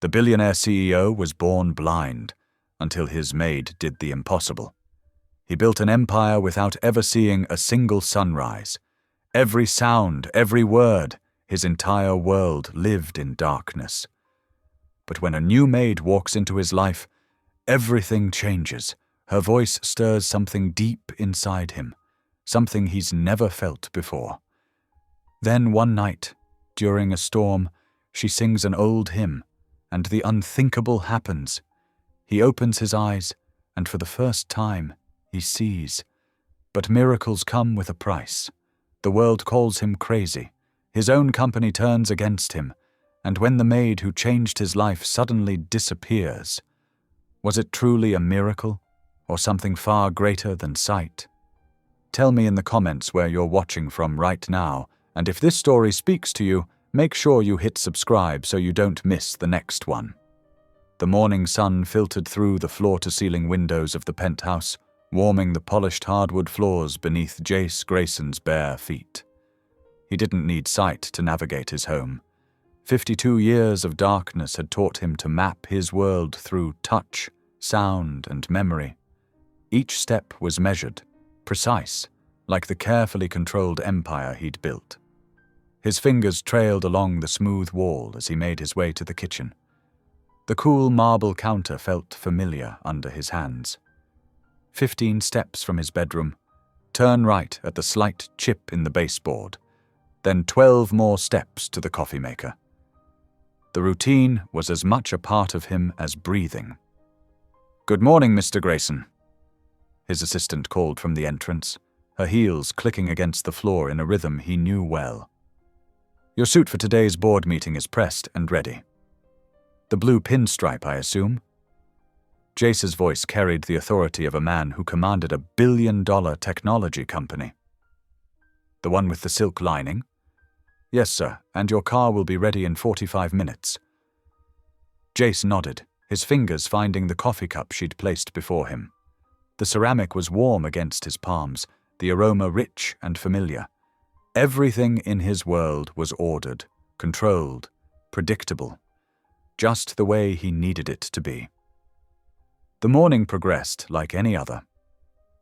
The billionaire CEO was born blind until his maid did the impossible. He built an empire without ever seeing a single sunrise. Every sound, every word, his entire world lived in darkness. But when a new maid walks into his life, everything changes. Her voice stirs something deep inside him, something he's never felt before. Then one night, during a storm, she sings an old hymn, and the unthinkable happens. He opens his eyes, and for the first time, he sees. But miracles come with a price. The world calls him crazy. His own company turns against him, and when the maid who changed his life suddenly disappears, was it truly a miracle, or something far greater than sight? Tell me in the comments where you're watching from right now, and if this story speaks to you, make sure you hit subscribe so you don't miss the next one. The morning sun filtered through the floor-to-ceiling windows of the penthouse, warming the polished hardwood floors beneath Jace Grayson's bare feet. He didn't need sight to navigate his home. 52 years of darkness had taught him to map his world through touch, sound, and memory. Each step was measured, precise, like the carefully controlled empire he'd built. His fingers trailed along the smooth wall as he made his way to the kitchen. The cool marble counter felt familiar under his hands. 15 steps from his bedroom, turn right at the slight chip in the baseboard, then 12 more steps to the coffee maker. The routine was as much a part of him as breathing. "Good morning, Mr. Grayson," his assistant called from the entrance, her heels clicking against the floor in a rhythm he knew well. "Your suit for today's board meeting is pressed and ready. The blue pinstripe, I assume?" Jace's voice carried the authority of a man who commanded $1 billion technology company. "The one with the silk lining?" "Yes, sir, and your car will be ready in 45 minutes. Jace nodded, his fingers finding the coffee cup she'd placed before him. The ceramic was warm against his palms, the aroma rich and familiar. Everything in his world was ordered, controlled, predictable, just the way he needed it to be. The morning progressed like any other.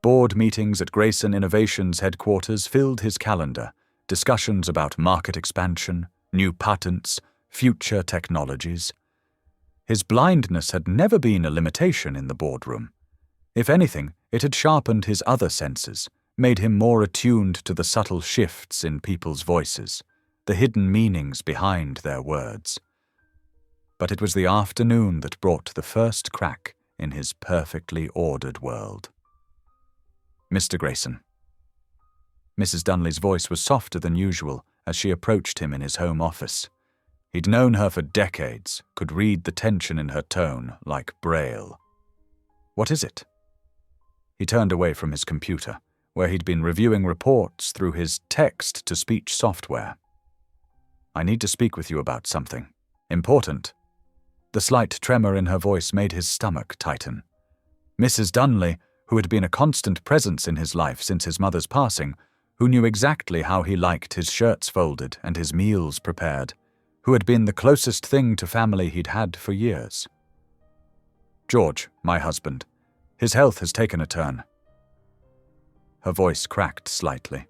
Board meetings at Grayson Innovations headquarters filled his calendar, discussions about market expansion, new patents, future technologies. His blindness had never been a limitation in the boardroom. If anything, it had sharpened his other senses, made him more attuned to the subtle shifts in people's voices, the hidden meanings behind their words. But it was the afternoon that brought the first crack in his perfectly ordered world. "Mr. Grayson." Mrs. Dunley's voice was softer than usual as she approached him in his home office. He'd known her for decades, could read the tension in her tone like Braille. "What is it?" He turned away from his computer, where he'd been reviewing reports through his text-to-speech software. "I need to speak with you about something. Important." The slight tremor in her voice made his stomach tighten. Mrs. Dunley, who had been a constant presence in his life since his mother's passing, who knew exactly how he liked his shirts folded and his meals prepared, who had been the closest thing to family he'd had for years. "George, my husband. His health has taken a turn." Her voice cracked slightly.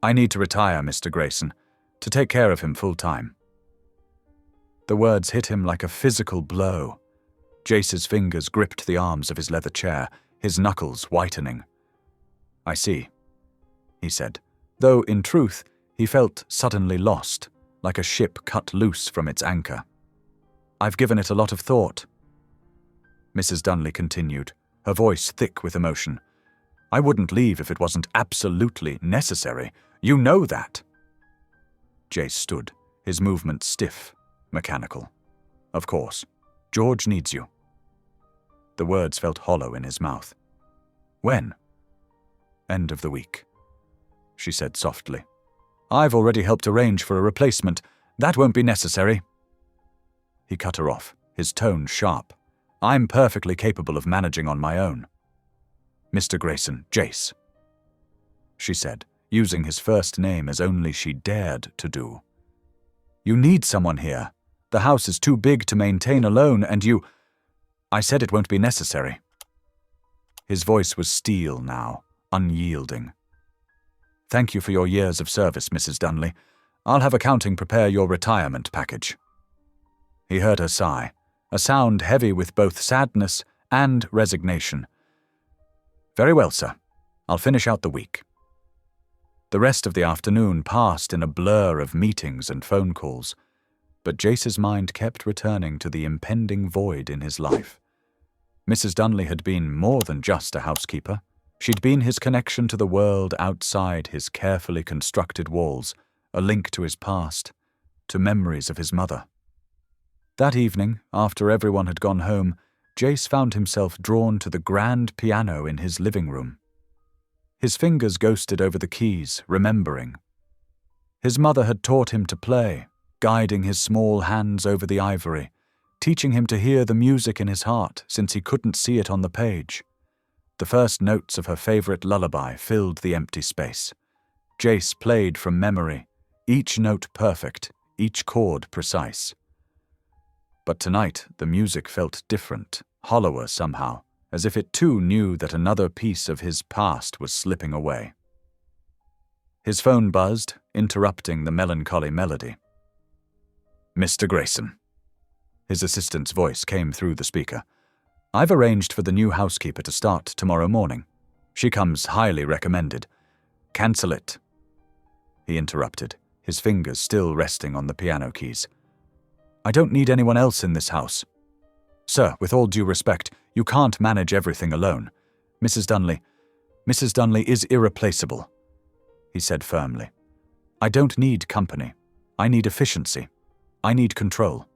"I need to retire, Mr. Grayson, to take care of him full-time." The words hit him like a physical blow. Jace's fingers gripped the arms of his leather chair, his knuckles whitening. "I see," he said, though in truth he felt suddenly lost, like a ship cut loose from its anchor. "I've given it a lot of thought." Mrs. Dunley continued, her voice thick with emotion. "I wouldn't leave if it wasn't absolutely necessary. You know that." Jace stood, his movements stiff, mechanical. "Of course. George needs you." The words felt hollow in his mouth. "When?" "End of the week," she said softly. "I've already helped arrange for a replacement. That won't be necessary." He cut her off, his tone sharp. "I'm perfectly capable of managing on my own." "Mr. Grayson, Jace," she said, using his first name as only she dared to do. "You need someone here. The house is too big to maintain alone, and you—" "I said it won't be necessary." His voice was steel now, unyielding. "Thank you for your years of service, Mrs. Dunley. I'll have accounting prepare your retirement package." He heard her sigh, a sound heavy with both sadness and resignation. "Very well, sir. I'll finish out the week." The rest of the afternoon passed in a blur of meetings and phone calls, but Jace's mind kept returning to the impending void in his life. Mrs. Dunley had been more than just a housekeeper. She'd been his connection to the world outside his carefully constructed walls, a link to his past, to memories of his mother. That evening, after everyone had gone home, Jace found himself drawn to the grand piano in his living room. His fingers ghosted over the keys, remembering. His mother had taught him to play, guiding his small hands over the ivory, teaching him to hear the music in his heart since he couldn't see it on the page. The first notes of her favorite lullaby filled the empty space. Jace played from memory, each note perfect, each chord precise. But tonight the music felt different, hollower somehow, as if it too knew that another piece of his past was slipping away. His phone buzzed, interrupting the melancholy melody. "Mr. Grayson." His assistant's voice came through the speaker. "I've arranged for the new housekeeper to start tomorrow morning. She comes highly recommended. Cancel it." He interrupted, his fingers still resting on the piano keys. "I don't need anyone else in this house. Sir, with all due respect, you can't manage everything alone. Mrs. Dunley is irreplaceable," he said firmly. "I don't need company. I need efficiency. I need control.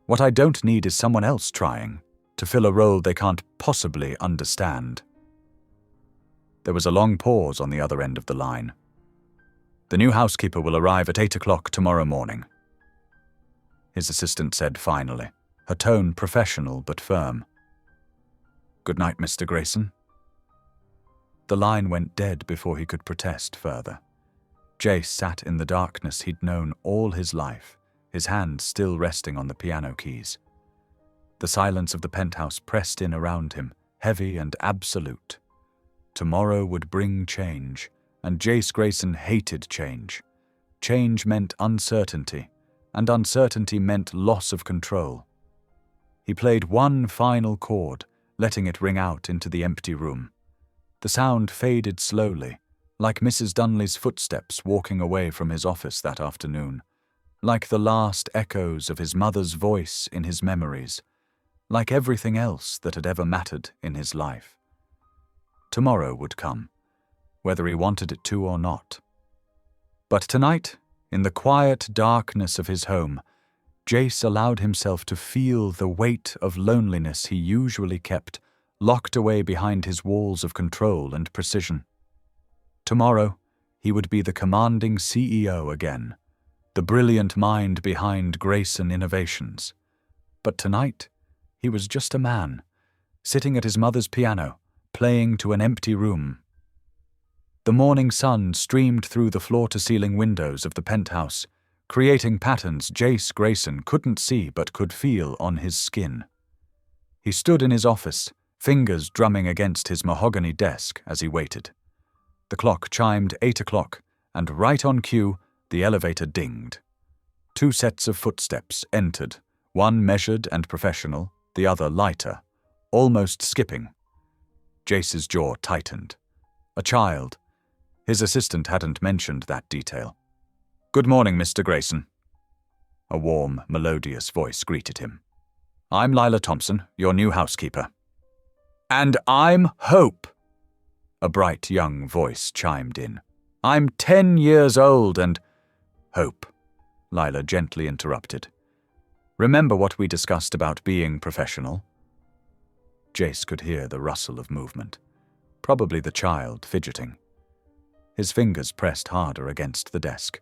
What I don't need is someone else trying to fill a role they can't possibly understand." There was a long pause on the other end of the line. "The new housekeeper will arrive at 8 o'clock tomorrow morning," his assistant said finally, her tone professional but firm. "Good night, Mr. Grayson." The line went dead before he could protest further. Jace sat in the darkness he'd known all his life, his hand still resting on the piano keys. The silence of the penthouse pressed in around him, heavy and absolute. Tomorrow would bring change, and Jace Grayson hated change. Change meant uncertainty, and uncertainty meant loss of control. He played one final chord, letting it ring out into the empty room. The sound faded slowly, like Mrs. Dunley's footsteps walking away from his office that afternoon, like the last echoes of his mother's voice in his memories, like everything else that had ever mattered in his life. Tomorrow would come, whether he wanted it to or not. But tonight, in the quiet darkness of his home, Jace allowed himself to feel the weight of loneliness he usually kept locked away behind his walls of control and precision. Tomorrow, he would be the commanding CEO again, the brilliant mind behind Grayson Innovations. But tonight, he was just a man, sitting at his mother's piano, playing to an empty room. The morning sun streamed through the floor-to-ceiling windows of the penthouse, creating patterns Jace Grayson couldn't see but could feel on his skin. He stood in his office, fingers drumming against his mahogany desk as he waited. The clock chimed 8 o'clock, and right on cue, the elevator dinged. 2 sets of footsteps entered, one measured and professional, the other lighter, almost skipping. Jace's jaw tightened. A child. His assistant hadn't mentioned that detail. "Good morning, Mr. Grayson." A warm, melodious voice greeted him. "I'm Lila Thompson, your new housekeeper." "And I'm Hope," a bright young voice chimed in. "I'm 10 years old and—" "Hope," Lila gently interrupted. "Remember what we discussed about being professional?" Jace could hear the rustle of movement, probably the child fidgeting. His fingers pressed harder against the desk.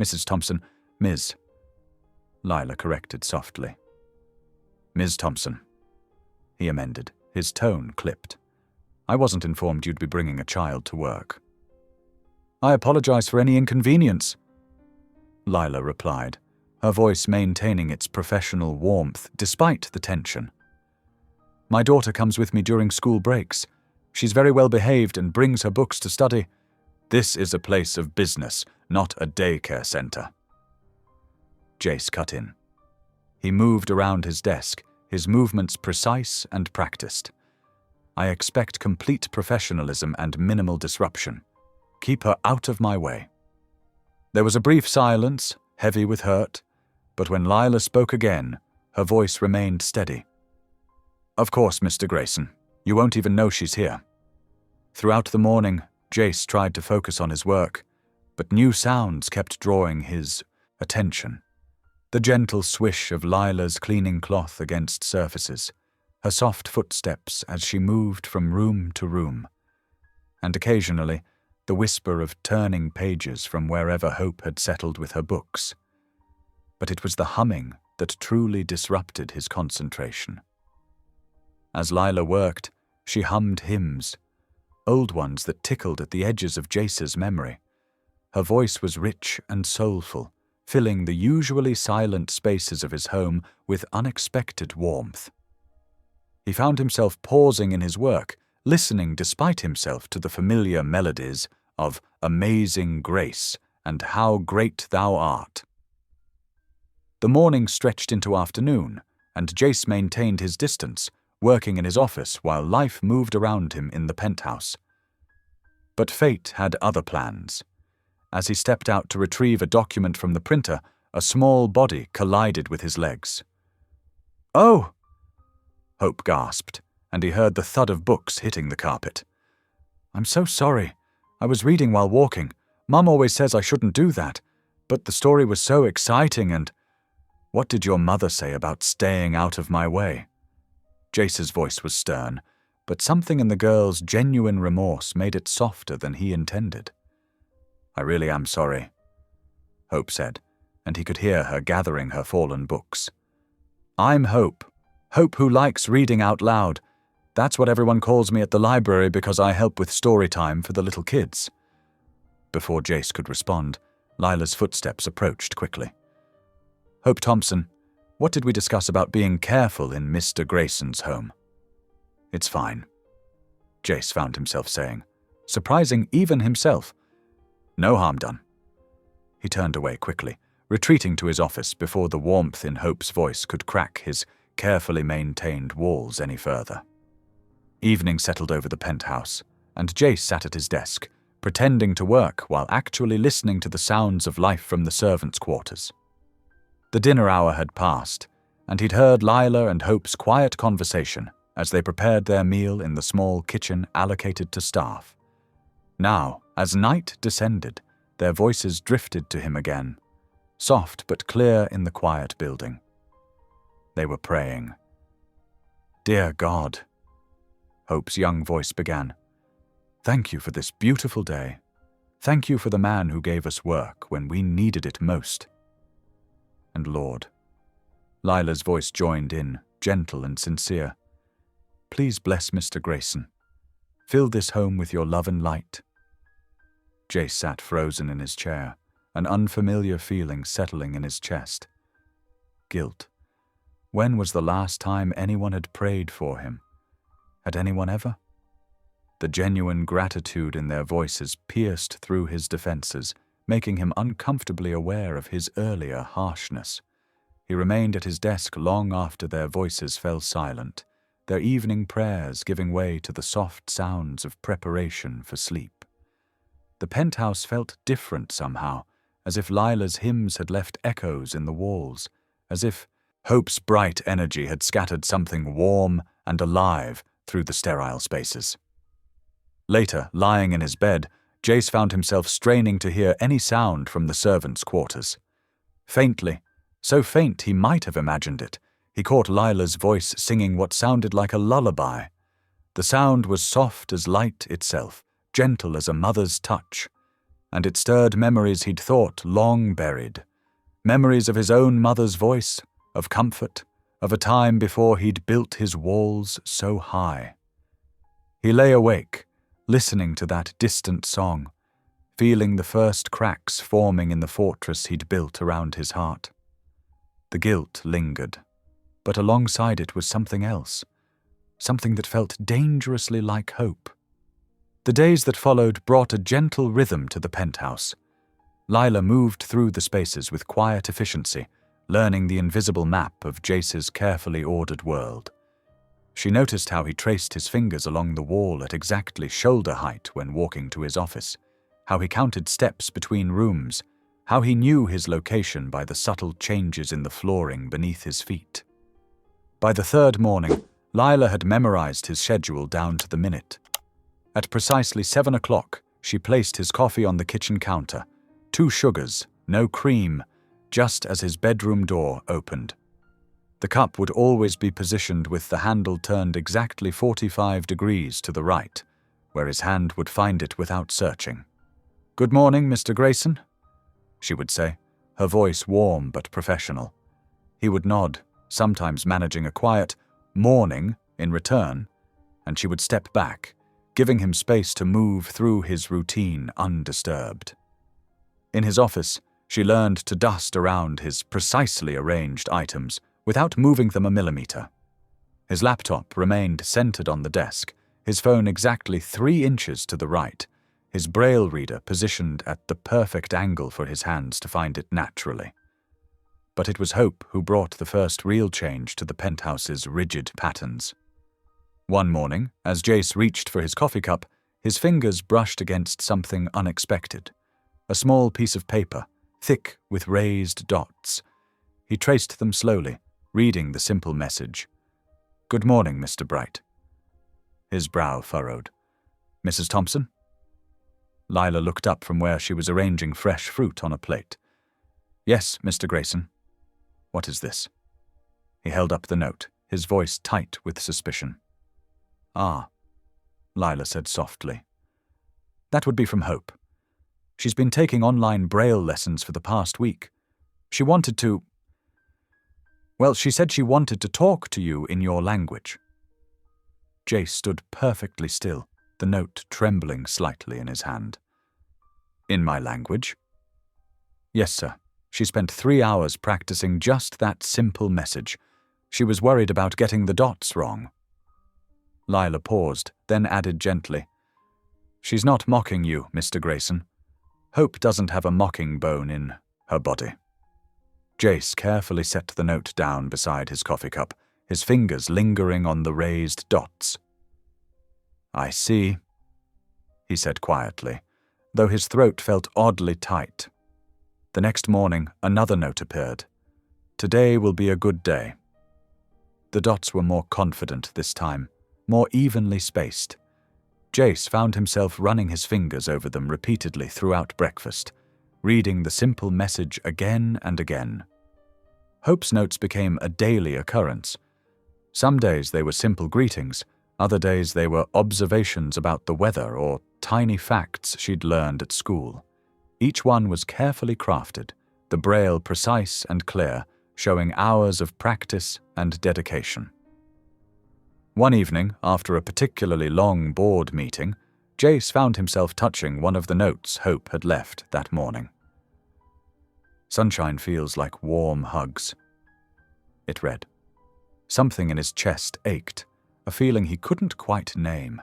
"Mrs. Thompson, Ms." Lila corrected softly. "Ms. Thompson," he amended, his tone clipped. "I wasn't informed you'd be bringing a child to work." "I apologize for any inconvenience," Lila replied, her voice maintaining its professional warmth despite the tension. "My daughter comes with me during school breaks. She's very well behaved and brings her books to study. This is a place of business, not a daycare center." Jace cut in. He moved around his desk, his movements precise and practiced. "I expect complete professionalism and minimal disruption. Keep her out of my way." There was a brief silence, heavy with hurt, but when Lila spoke again, her voice remained steady. "Of course, Mr. Grayson. You won't even know she's here." Throughout the morning, Jace tried to focus on his work, but new sounds kept drawing his attention. The gentle swish of Lila's cleaning cloth against surfaces, her soft footsteps as she moved from room to room, and occasionally the whisper of turning pages from wherever Hope had settled with her books. But it was the humming that truly disrupted his concentration. As Lila worked, she hummed hymns, old ones that tickled at the edges of Jace's memory. Her voice was rich and soulful, filling the usually silent spaces of his home with unexpected warmth. He found himself pausing in his work, listening despite himself to the familiar melodies of "Amazing Grace" and "How Great Thou Art." The morning stretched into afternoon, and Jace maintained his distance, working in his office while life moved around him in the penthouse. But fate had other plans. As he stepped out to retrieve a document from the printer, a small body collided with his legs. "Oh!" Hope gasped, and he heard the thud of books hitting the carpet. "I'm so sorry. I was reading while walking. Mum always says I shouldn't do that, but the story was so exciting and—" "What did your mother say about staying out of my way?" Jace's voice was stern, but something in the girl's genuine remorse made it softer than he intended. "I really am sorry," Hope said, and he could hear her gathering her fallen books. "I'm Hope. Hope who likes reading out loud. That's what everyone calls me at the library because I help with story time for the little kids." Before Jace could respond, Lila's footsteps approached quickly. "Hope Thompson, what did we discuss about being careful in Mr. Grayson's home?" "It's fine," Jace found himself saying, surprising even himself. "No harm done." He turned away quickly, retreating to his office before the warmth in Hope's voice could crack his carefully maintained walls any further. Evening settled over the penthouse, and Jace sat at his desk, pretending to work while actually listening to the sounds of life from the servants' quarters. The dinner hour had passed, and he'd heard Lila and Hope's quiet conversation as they prepared their meal in the small kitchen allocated to staff. Now, as night descended, their voices drifted to him again, soft but clear in the quiet building. They were praying. "Dear God," Hope's young voice began, "thank you for this beautiful day. Thank you for the man who gave us work when we needed it most. And Lord," Lila's voice joined in, gentle and sincere, "please bless Mr. Grayson. Fill this home with your love and light." Jace sat frozen in his chair, an unfamiliar feeling settling in his chest. Guilt. When was the last time anyone had prayed for him? Had anyone ever? The genuine gratitude in their voices pierced through his defenses, making him uncomfortably aware of his earlier harshness. He remained at his desk long after their voices fell silent, their evening prayers giving way to the soft sounds of preparation for sleep. The penthouse felt different somehow, as if Lila's hymns had left echoes in the walls, as if Hope's bright energy had scattered something warm and alive through the sterile spaces. Later, lying in his bed, Jace found himself straining to hear any sound from the servants' quarters. Faintly, so faint he might have imagined it, he caught Lila's voice singing what sounded like a lullaby. The sound was soft as light itself, gentle as a mother's touch, and it stirred memories he'd thought long buried. Memories of his own mother's voice, of comfort, of a time before he'd built his walls so high. He lay awake, listening to that distant song, feeling the first cracks forming in the fortress he'd built around his heart. The guilt lingered, but alongside it was something else, something that felt dangerously like hope. The days that followed brought a gentle rhythm to the penthouse. Lila moved through the spaces with quiet efficiency, learning the invisible map of Jace's carefully ordered world. She noticed how he traced his fingers along the wall at exactly shoulder height when walking to his office, how he counted steps between rooms, how he knew his location by the subtle changes in the flooring beneath his feet. By the third morning, Lila had memorized his schedule down to the minute. At precisely 7 o'clock, she placed his coffee on the kitchen counter, 2 sugars, no cream, just as his bedroom door opened. The cup would always be positioned with the handle turned exactly 45 degrees to the right, where his hand would find it without searching. "Good morning, Mr. Grayson," she would say, her voice warm but professional. He would nod, sometimes managing a quiet "morning" in return, and she would step back, giving him space to move through his routine undisturbed. In his office, she learned to dust around his precisely arranged items without moving them a millimeter. His laptop remained centered on the desk, his phone exactly 3 inches to the right, his braille reader positioned at the perfect angle for his hands to find it naturally. But it was Hope who brought the first real change to the penthouse's rigid patterns. One morning, as Jace reached for his coffee cup, his fingers brushed against something unexpected. A small piece of paper, thick with raised dots. He traced them slowly, reading the simple message. "Good morning, Mr. Bright." His brow furrowed. "Mrs. Thompson?" Lila looked up from where she was arranging fresh fruit on a plate. "Yes, Mr. Grayson." "What is this?" He held up the note, his voice tight with suspicion. "Ah," Lila said softly. "That would be from Hope. She's been taking online braille lessons for the past week. She wanted to... Well, she said she wanted to talk to you in your language." Jace stood perfectly still, the note trembling slightly in his hand. "In my language?" "Yes, sir. She spent 3 hours practicing just that simple message. She was worried about getting the dots wrong." Lila paused, then added gently, "She's not mocking you, Mr. Grayson. Hope doesn't have a mocking bone in her body." Jace carefully set the note down beside his coffee cup, his fingers lingering on the raised dots. "I see," he said quietly, though his throat felt oddly tight. The next morning, another note appeared. "Today will be a good day." The dots were more confident this time, more evenly spaced. Jace found himself running his fingers over them repeatedly throughout breakfast, reading the simple message again and again. Hope's notes became a daily occurrence. Some days they were simple greetings, other days they were observations about the weather or tiny facts she'd learned at school. Each one was carefully crafted, the braille precise and clear, showing hours of practice and dedication. One evening, after a particularly long board meeting, Jace found himself touching one of the notes Hope had left that morning. "Sunshine feels like warm hugs," it read. Something in his chest ached, a feeling he couldn't quite name.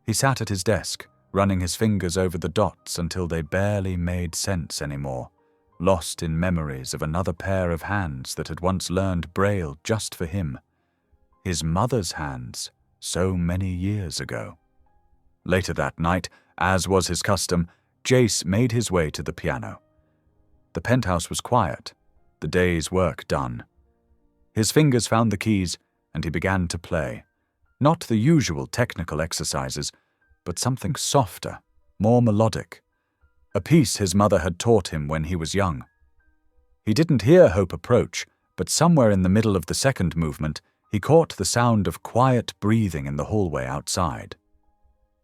He sat at his desk, running his fingers over the dots until they barely made sense anymore, lost in memories of another pair of hands that had once learned braille just for him. His mother's hands, so many years ago. Later that night, as was his custom, Jace made his way to the piano. The penthouse was quiet, the day's work done. His fingers found the keys, and he began to play. Not the usual technical exercises, but something softer, more melodic. A piece his mother had taught him when he was young. He didn't hear Hope approach, but somewhere in the middle of the second movement, he caught the sound of quiet breathing in the hallway outside.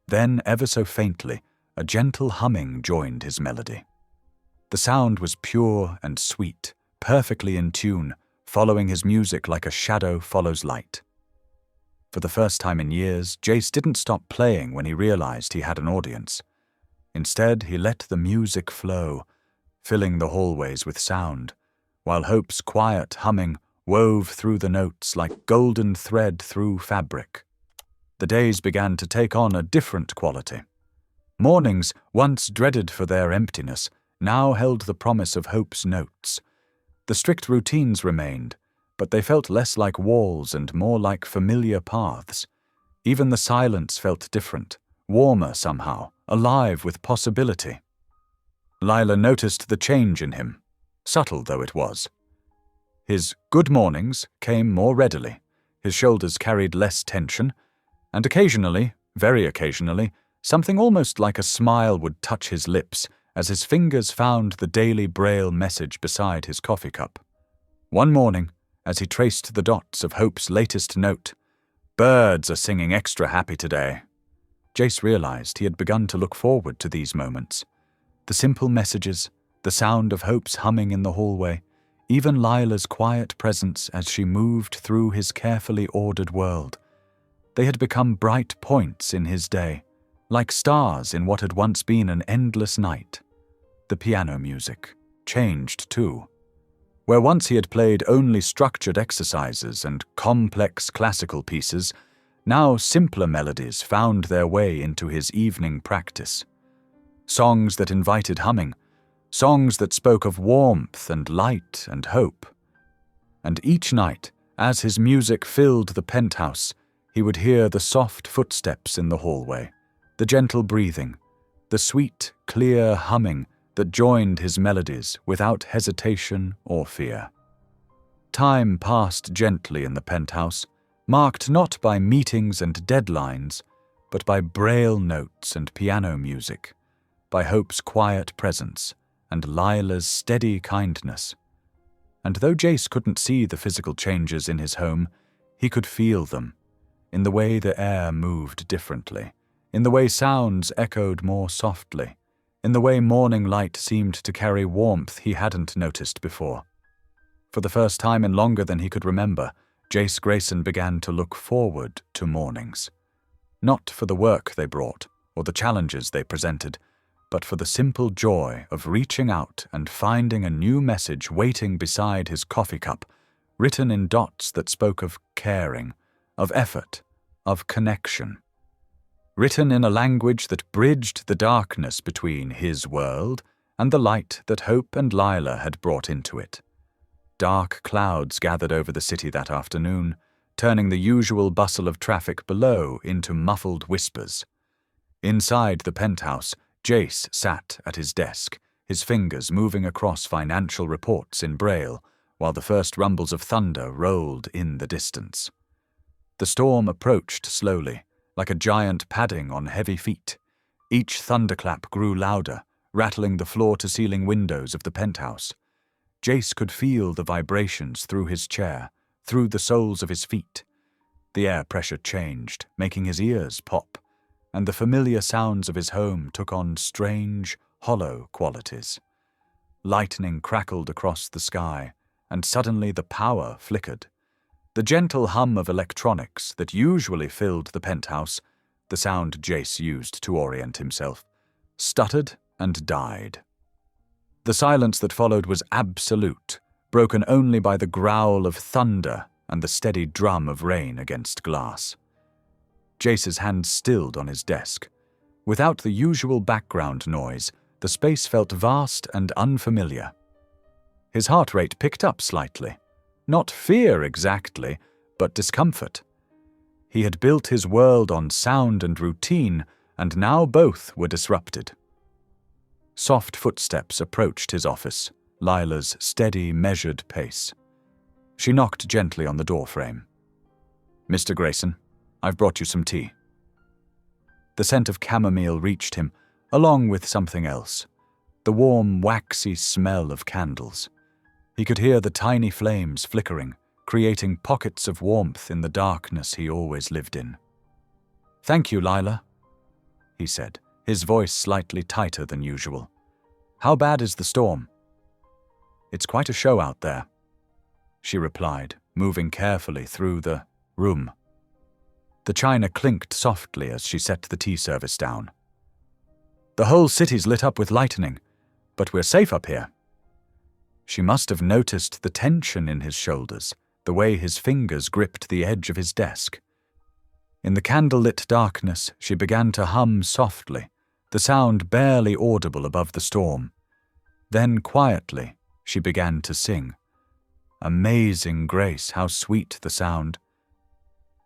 Then, ever so faintly, a gentle humming joined his melody. The sound was pure and sweet, perfectly in tune, following his music like a shadow follows light. For the first time in years, Jace didn't stop playing when he realized he had an audience. Instead, he let the music flow, filling the hallways with sound, while Hope's quiet humming wove through the notes like golden thread through fabric. The days began to take on a different quality. Mornings, once dreaded for their emptiness, now held the promise of Hope's notes. The strict routines remained, but they felt less like walls and more like familiar paths. Even the silence felt different, warmer somehow, alive with possibility. Lila noticed the change in him, subtle though it was. His good mornings came more readily, his shoulders carried less tension, and occasionally, very occasionally, something almost like a smile would touch his lips as his fingers found the daily Braille message beside his coffee cup. One morning, as he traced the dots of Hope's latest note, "Birds are singing extra happy today," Jace realized he had begun to look forward to these moments. The simple messages, the sound of Hope's humming in the hallway, even Lila's quiet presence as she moved through his carefully ordered world. They had become bright points in his day, like stars in what had once been an endless night. The piano music changed too. Where once he had played only structured exercises and complex classical pieces, now simpler melodies found their way into his evening practice. Songs that invited humming, songs that spoke of warmth and light and hope. And each night, as his music filled the penthouse, he would hear the soft footsteps in the hallway, the gentle breathing, the sweet, clear humming that joined his melodies without hesitation or fear. Time passed gently in the penthouse, marked not by meetings and deadlines, but by Braille notes and piano music, by Hope's quiet presence and Lila's steady kindness. And though Jace couldn't see the physical changes in his home, he could feel them, in the way the air moved differently, in the way sounds echoed more softly, in the way morning light seemed to carry warmth he hadn't noticed before. For the first time in longer than he could remember, Jace Grayson began to look forward to mornings. Not for the work they brought, or the challenges they presented, but for the simple joy of reaching out and finding a new message waiting beside his coffee cup, written in dots that spoke of caring, of effort, of connection. Written in a language that bridged the darkness between his world and the light that Hope and Lila had brought into it. Dark clouds gathered over the city that afternoon, turning the usual bustle of traffic below into muffled whispers. Inside the penthouse, Jace sat at his desk, his fingers moving across financial reports in Braille, while the first rumbles of thunder rolled in the distance. The storm approached slowly, like a giant padding on heavy feet. Each thunderclap grew louder, rattling the floor-to-ceiling windows of the penthouse. Jace could feel the vibrations through his chair, through the soles of his feet. The air pressure changed, making his ears pop, and the familiar sounds of his home took on strange, hollow qualities. Lightning crackled across the sky, and suddenly the power flickered. The gentle hum of electronics that usually filled the penthouse, the sound Jace used to orient himself, stuttered and died. The silence that followed was absolute, broken only by the growl of thunder and the steady drum of rain against glass. Jace's hand stilled on his desk. Without the usual background noise, the space felt vast and unfamiliar. His heart rate picked up slightly. Not fear exactly, but discomfort. He had built his world on sound and routine, and now both were disrupted. Soft footsteps approached his office, Lila's steady, measured pace. She knocked gently on the doorframe. "Mr. Grayson, I've brought you some tea." The scent of chamomile reached him, along with something else, the warm, waxy smell of candles. He could hear the tiny flames flickering, creating pockets of warmth in the darkness he always lived in. "Thank you, Lila," he said, his voice slightly tighter than usual. "How bad is the storm?" "It's quite a show out there," she replied, moving carefully through the room. The china clinked softly as she set the tea service down. "The whole city's lit up with lightning, but we're safe up here." She must have noticed the tension in his shoulders, the way his fingers gripped the edge of his desk. In the candlelit darkness, she began to hum softly, the sound barely audible above the storm. Then, quietly, she began to sing. Amazing grace, how sweet the sound.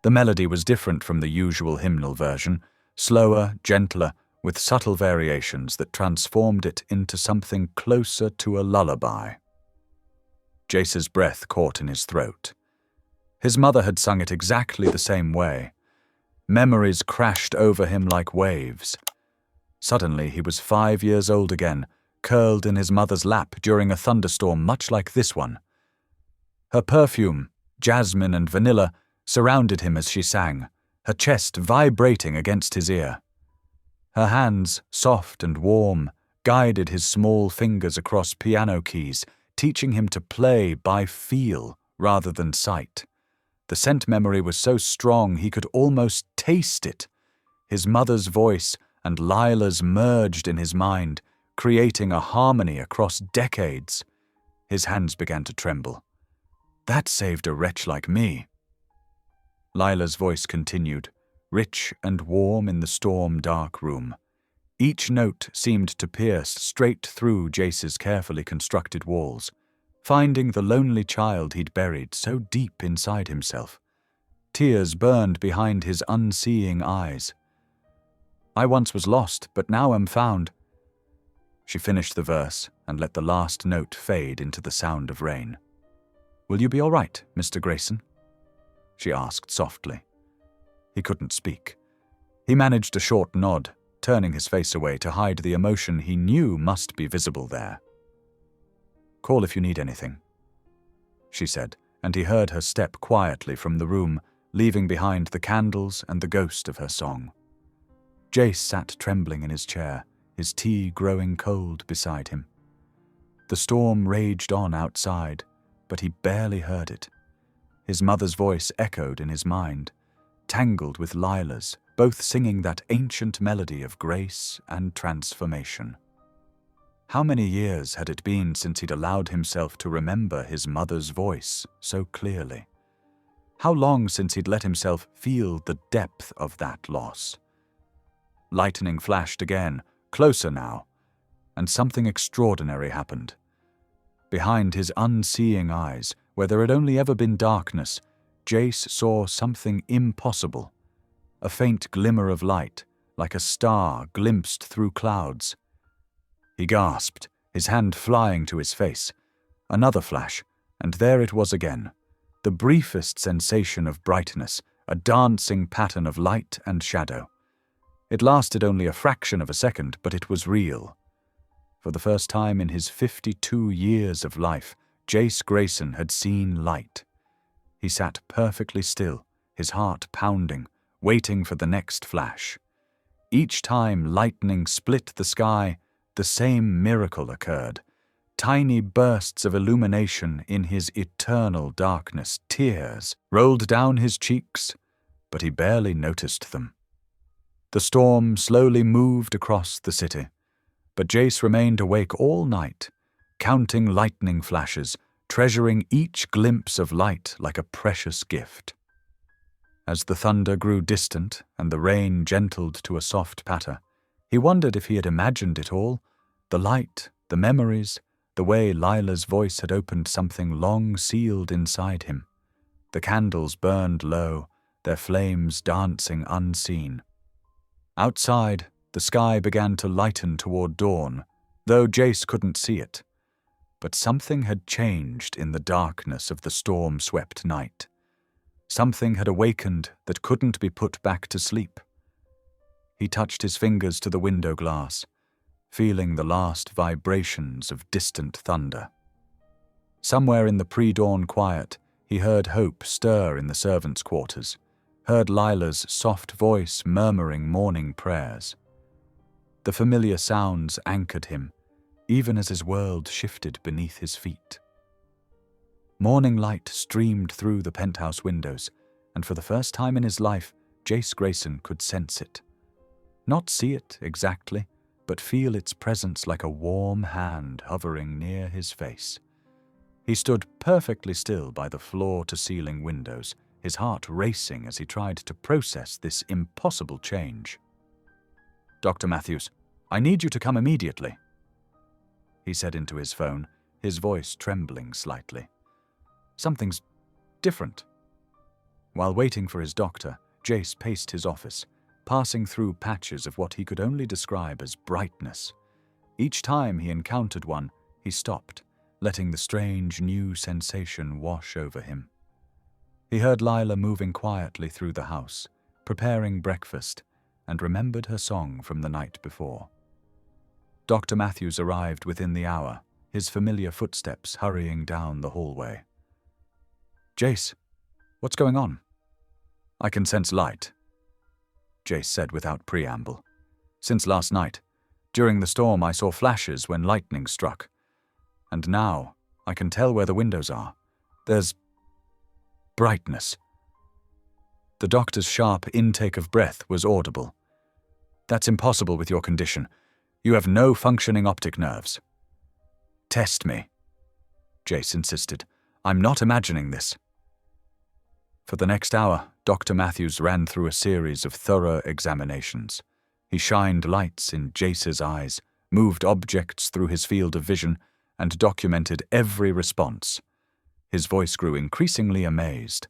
The melody was different from the usual hymnal version, slower, gentler, with subtle variations that transformed it into something closer to a lullaby. Jace's breath caught in his throat. His mother had sung it exactly the same way. Memories crashed over him like waves. Suddenly he was 5 years old again, curled in his mother's lap during a thunderstorm much like this one. Her perfume, jasmine and vanilla, surrounded him as she sang, her chest vibrating against his ear. Her hands, soft and warm, guided his small fingers across piano keys, teaching him to play by feel rather than sight. The scent memory was so strong he could almost taste it. His mother's voice and Lila's merged in his mind, creating a harmony across decades. His hands began to tremble. That saved a wretch like me. Lila's voice continued, rich and warm in the storm-dark room. Each note seemed to pierce straight through Jace's carefully constructed walls, finding the lonely child he'd buried so deep inside himself. Tears burned behind his unseeing eyes. I once was lost, but now am found. She finished the verse and let the last note fade into the sound of rain. Will you be all right, Mr. Grayson? She asked softly. He couldn't speak. He managed a short nod, turning his face away to hide the emotion he knew must be visible there. Call if you need anything, she said, and he heard her step quietly from the room, leaving behind the candles and the ghost of her song. Jace sat trembling in his chair, his tea growing cold beside him. The storm raged on outside, but he barely heard it. His mother's voice echoed in his mind, tangled with Lila's, both singing that ancient melody of grace and transformation. How many years had it been since he'd allowed himself to remember his mother's voice so clearly? How long since he'd let himself feel the depth of that loss? Lightning flashed again, closer now, and something extraordinary happened. Behind his unseeing eyes, where there had only ever been darkness, Jace saw something impossible. A faint glimmer of light, like a star glimpsed through clouds. He gasped, his hand flying to his face. Another flash, and there it was again. The briefest sensation of brightness, a dancing pattern of light and shadow. It lasted only a fraction of a second, but it was real. For the first time in his 52 years of life, Jace Grayson had seen light. He sat perfectly still, his heart pounding, waiting for the next flash. Each time lightning split the sky, the same miracle occurred. Tiny bursts of illumination in his eternal darkness, tears rolled down his cheeks, but he barely noticed them. The storm slowly moved across the city, but Jace remained awake all night, counting lightning flashes, treasuring each glimpse of light like a precious gift. As the thunder grew distant and the rain gentled to a soft patter, he wondered if he had imagined it all, the light, the memories, the way Lila's voice had opened something long sealed inside him. The candles burned low, their flames dancing unseen. Outside, the sky began to lighten toward dawn, though Jace couldn't see it. But something had changed in the darkness of the storm-swept night. Something had awakened that couldn't be put back to sleep. He touched his fingers to the window glass, feeling the last vibrations of distant thunder. Somewhere in the pre-dawn quiet, he heard hope stir in the servants' quarters, heard Lila's soft voice murmuring morning prayers. The familiar sounds anchored him, even as his world shifted beneath his feet. Morning light streamed through the penthouse windows, and for the first time in his life, Jace Grayson could sense it. Not see it exactly, but feel its presence like a warm hand hovering near his face. He stood perfectly still by the floor-to-ceiling windows, his heart racing as he tried to process this impossible change. "Dr. Matthews, I need you to come immediately," he said into his phone, his voice trembling slightly. "Something's different." While waiting for his doctor, Jace paced his office, passing through patches of what he could only describe as brightness. Each time he encountered one, he stopped, letting the strange new sensation wash over him. He heard Lila moving quietly through the house, preparing breakfast, and remembered her song from the night before. Dr. Matthews arrived within the hour, his familiar footsteps hurrying down the hallway. "Jace, what's going on?" "I can sense light," Jace said without preamble. "Since last night. During the storm I saw flashes when lightning struck. And now I can tell where the windows are. There's brightness." The doctor's sharp intake of breath was audible. "That's impossible with your condition. You have no functioning optic nerves." "Test me," Jace insisted. "I'm not imagining this." For the next hour, Dr. Matthews ran through a series of thorough examinations. He shined lights in Jace's eyes, moved objects through his field of vision, and documented every response. His voice grew increasingly amazed.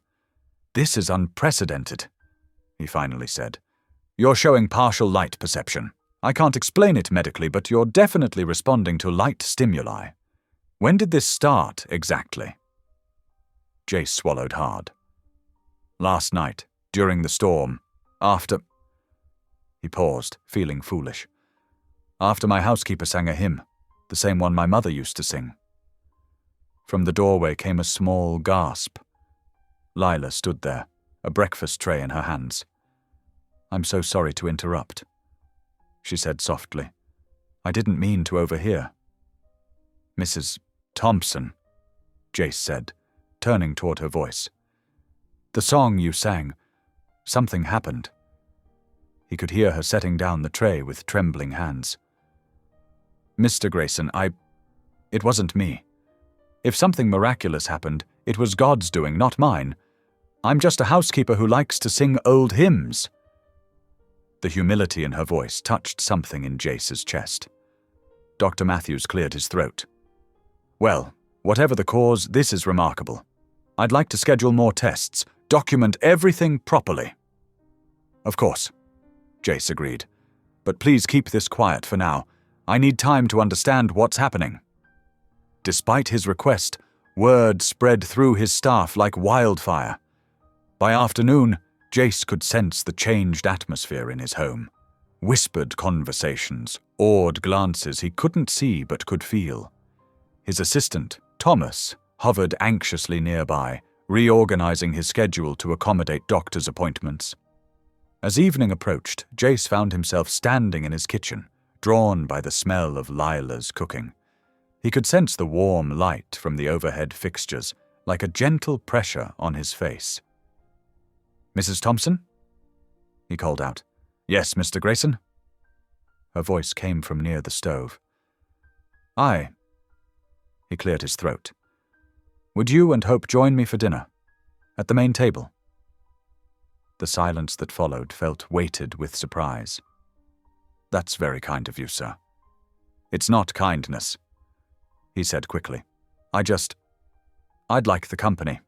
"This is unprecedented," he finally said. "You're showing partial light perception. I can't explain it medically, but you're definitely responding to light stimuli. When did this start, exactly?" Jace swallowed hard. "Last night, during the storm, after—" He paused, feeling foolish. "After my housekeeper sang a hymn, the same one my mother used to sing." From the doorway came a small gasp. Lila stood there, a breakfast tray in her hands. "I'm so sorry to interrupt," she said softly. "I didn't mean to overhear." "Mrs. Thompson," Jace said, turning toward her voice. "The song you sang, something happened." He could hear her setting down the tray with trembling hands. "Mr. Grayson, it wasn't me. If something miraculous happened, it was God's doing, not mine. I'm just a housekeeper who likes to sing old hymns." The humility in her voice touched something in Jace's chest. Dr. Matthews cleared his throat. "Well, whatever the cause, this is remarkable. I'd like to schedule more tests, document everything properly." "Of course," Jace agreed. "But please keep this quiet for now. I need time to understand what's happening." Despite his request, word spread through his staff like wildfire. By afternoon, Jace could sense the changed atmosphere in his home. Whispered conversations, awed glances he couldn't see but could feel. His assistant, Thomas, hovered anxiously nearby, reorganizing his schedule to accommodate doctor's appointments. As evening approached, Jace found himself standing in his kitchen, drawn by the smell of Lila's cooking. He could sense the warm light from the overhead fixtures, like a gentle pressure on his face. "Mrs. Thompson?" he called out. "Yes, Mr. Grayson?" Her voice came from near the stove. "Aye." He cleared his throat. "Would you and Hope join me for dinner? At the main table?" The silence that followed felt weighted with surprise. "That's very kind of you, sir." "It's not kindness," he said quickly. I'd like the company."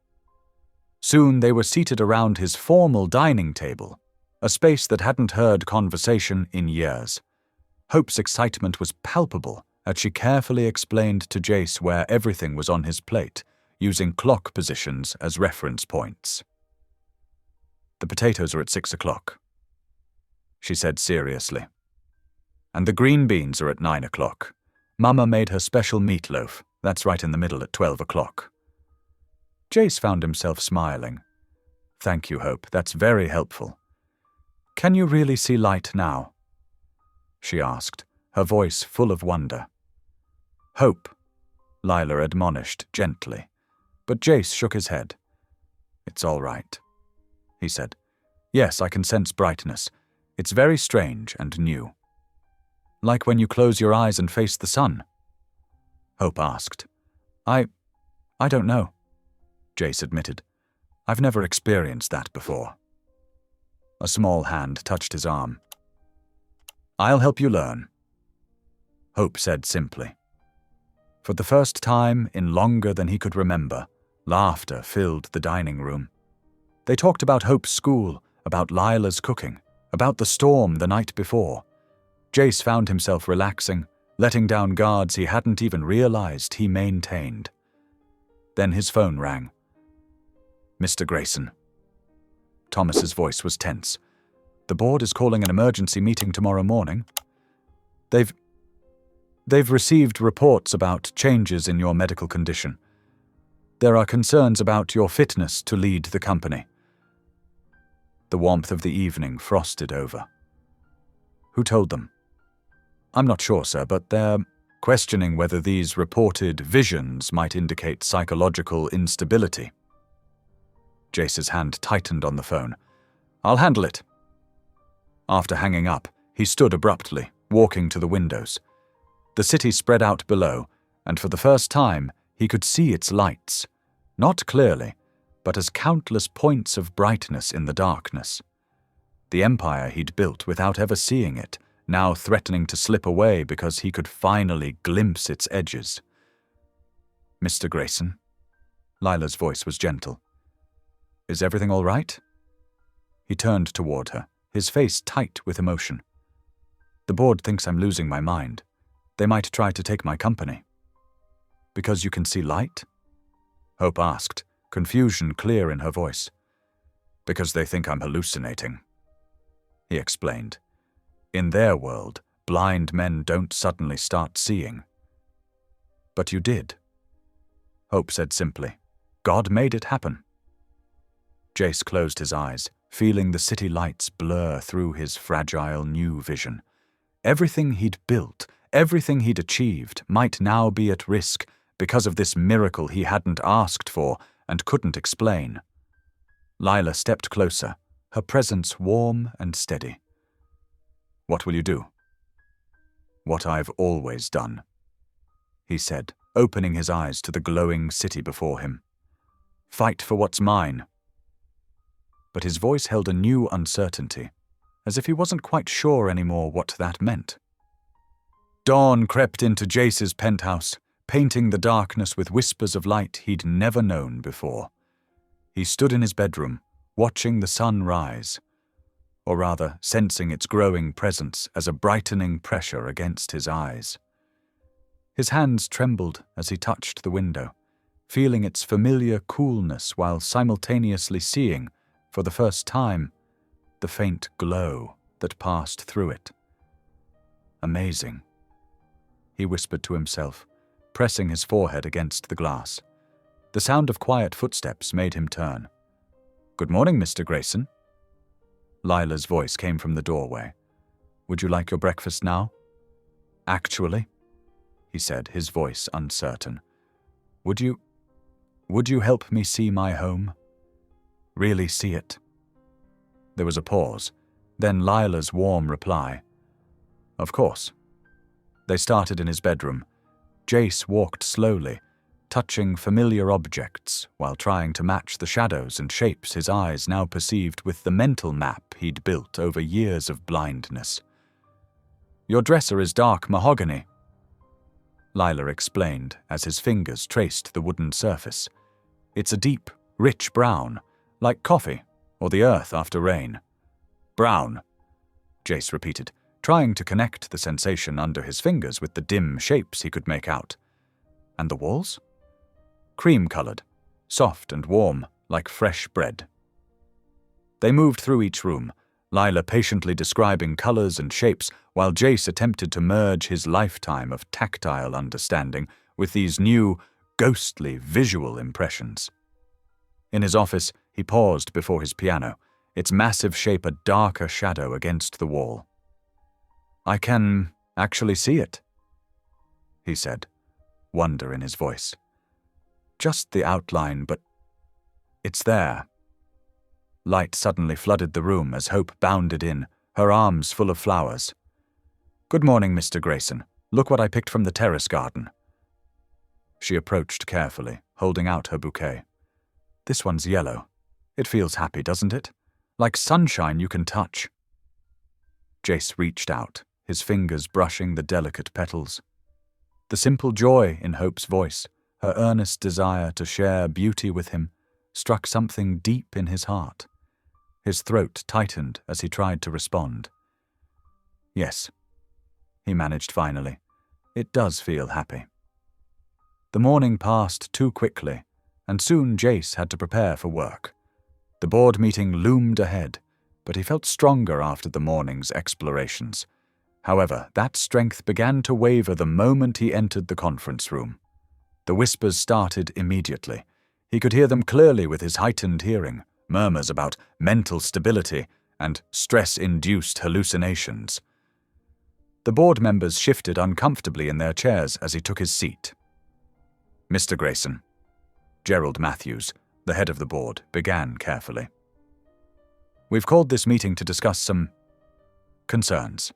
Soon they were seated around his formal dining table, a space that hadn't heard conversation in years. Hope's excitement was palpable as she carefully explained to Jace where everything was on his plate, using clock positions as reference points. "The potatoes are at 6 o'clock, she said seriously. "And the green beans are at 9 o'clock. Mama made her special meatloaf. That's right in the middle at 12 o'clock. Jace found himself smiling. "Thank you, Hope. That's very helpful. Can you really see light now?" she asked, her voice full of wonder. "Hope," Lila admonished gently, but Jace shook his head. "It's all right," he said. "Yes, I can sense brightness. It's very strange and new." "Like when you close your eyes and face the sun?" Hope asked. I I don't know, Jace admitted. I've never experienced that before. A small hand touched his arm. I'll help you learn, Hope said simply. For the first time in longer than he could remember, laughter filled the dining room. They talked about Hope's school, about Lila's cooking, about the storm the night before. Jace found himself relaxing, letting down guards he hadn't even realized he maintained. Then his phone rang. Mr. Grayson. Thomas's voice was tense. The board is calling an emergency meeting tomorrow morning. They've received reports about changes in your medical condition. There are concerns about your fitness to lead the company. The warmth of the evening frosted over. Who told them? I'm not sure, sir, but they're questioning whether these reported visions might indicate psychological instability. Jace's hand tightened on the phone. I'll handle it. After hanging up, he stood abruptly, walking to the windows. The city spread out below, and for the first time, he could see its lights, not clearly, but as countless points of brightness in the darkness. The empire he'd built without ever seeing it, now threatening to slip away because he could finally glimpse its edges. Mr. Grayson? Lila's voice was gentle. Is everything all right? He turned toward her, his face tight with emotion. The board thinks I'm losing my mind. They might try to take my company. Because you can see light? Hope asked, confusion clear in her voice. Because they think I'm hallucinating, he explained. In their world, blind men don't suddenly start seeing. But you did, Hope said simply. God made it happen. Jace closed his eyes, feeling the city lights blur through his fragile new vision. Everything he'd built, everything he'd achieved might now be at risk because of this miracle he hadn't asked for and couldn't explain. Lila stepped closer, her presence warm and steady. What will you do? What I've always done, he said, opening his eyes to the glowing city before him. Fight for what's mine. But his voice held a new uncertainty, as if he wasn't quite sure anymore what that meant. Dawn crept into Jace's penthouse, painting the darkness with whispers of light he'd never known before. He stood in his bedroom, watching the sun rise, or rather sensing its growing presence as a brightening pressure against his eyes. His hands trembled as he touched the window, feeling its familiar coolness while simultaneously seeing, for the first time, the faint glow that passed through it. Amazing, he whispered to himself, pressing his forehead against the glass. The sound of quiet footsteps made him turn. Good morning, Mr. Grayson. Lila's voice came from the doorway. Would you like your breakfast now? Actually, he said, his voice uncertain. Would you help me see my home? Really see it? There was a pause, then Lila's warm reply. Of course. They started in his bedroom. Jace walked slowly, touching familiar objects while trying to match the shadows and shapes his eyes now perceived with the mental map he'd built over years of blindness. Your dresser is dark mahogany, Lila explained as his fingers traced the wooden surface. It's a deep, rich brown, like coffee or the earth after rain. Brown, Jace repeated, trying to connect the sensation under his fingers with the dim shapes he could make out. And the walls? Cream-colored, soft and warm, like fresh bread. They moved through each room, Lila patiently describing colors and shapes, while Jace attempted to merge his lifetime of tactile understanding with these new, ghostly visual impressions. In his office, he paused before his piano, its massive shape a darker shadow against the wall. I can actually see it, he said, wonder in his voice. Just the outline, but it's there. Light suddenly flooded the room as Hope bounded in, her arms full of flowers. Good morning, Mr. Grayson. Look what I picked from the terrace garden. She approached carefully, holding out her bouquet. This one's yellow. It feels happy, doesn't it? Like sunshine you can touch. Jace reached out, his fingers brushing the delicate petals. The simple joy in Hope's voice, her earnest desire to share beauty with him, struck something deep in his heart. His throat tightened as he tried to respond. Yes, he managed finally. It does feel happy. The morning passed too quickly, and soon Jace had to prepare for work. The board meeting loomed ahead, but he felt stronger after the morning's explorations. However, that strength began to waver the moment he entered the conference room. The whispers started immediately. He could hear them clearly with his heightened hearing, murmurs about mental stability and stress-induced hallucinations. The board members shifted uncomfortably in their chairs as he took his seat. Mr. Grayson, Gerald Matthews, the head of the board, began carefully. We've called this meeting to discuss some concerns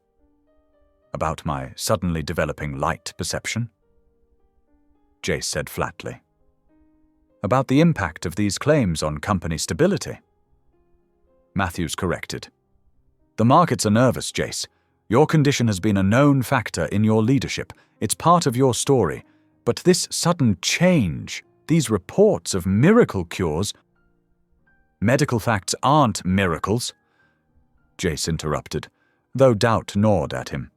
about my suddenly developing light perception. Jace said flatly. About the impact of these claims on company stability. Matthews corrected. The markets are nervous, Jace. Your condition has been a known factor in your leadership. It's part of your story. But this sudden change, these reports of miracle cures... Medical facts aren't miracles, Jace interrupted, though doubt gnawed at him.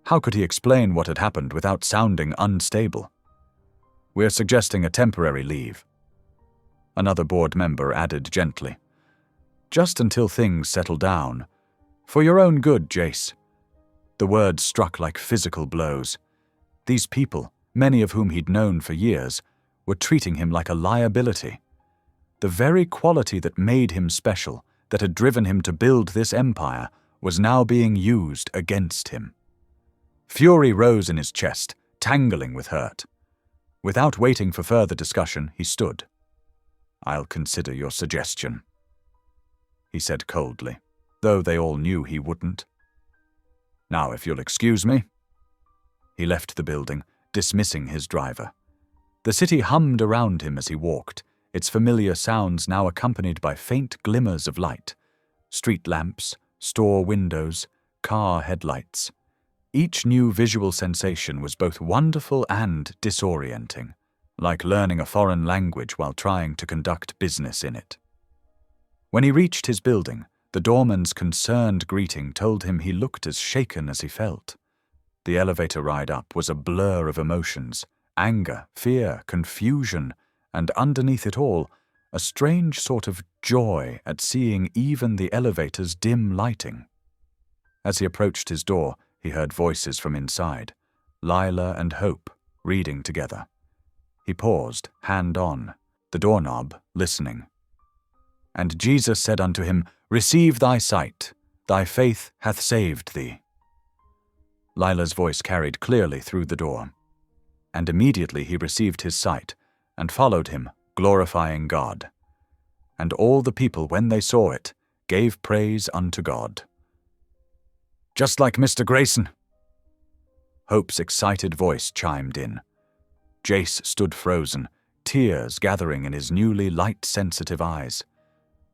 How could he explain what had happened without sounding unstable? We're suggesting a temporary leave. Another board member added gently. Just until things settle down. For your own good, Jace. The words struck like physical blows. These people, many of whom he'd known for years, were treating him like a liability. The very quality that made him special, that had driven him to build this empire, was now being used against him. Fury rose in his chest, tangling with hurt. Without waiting for further discussion, he stood. I'll consider your suggestion, he said coldly, though they all knew he wouldn't. Now, if you'll excuse me. He left the building, dismissing his driver. The city hummed around him as he walked, its familiar sounds now accompanied by faint glimmers of light. Street lamps, store windows, car headlights. Each new visual sensation was both wonderful and disorienting, like learning a foreign language while trying to conduct business in it. When he reached his building, the doorman's concerned greeting told him he looked as shaken as he felt. The elevator ride up was a blur of emotions, anger, fear, confusion, and underneath it all, a strange sort of joy at seeing even the elevator's dim lighting. As he approached his door, he heard voices from inside, Lila and Hope, reading together. He paused, hand on, the doorknob, listening. And Jesus said unto him, Receive thy sight, thy faith hath saved thee. Lila's voice carried clearly through the door. And immediately he received his sight, and followed him, glorifying God. And all the people, when they saw it, gave praise unto God. Just like Mr. Grayson. Hope's excited voice chimed in. Jace stood frozen, tears gathering in his newly light-sensitive eyes.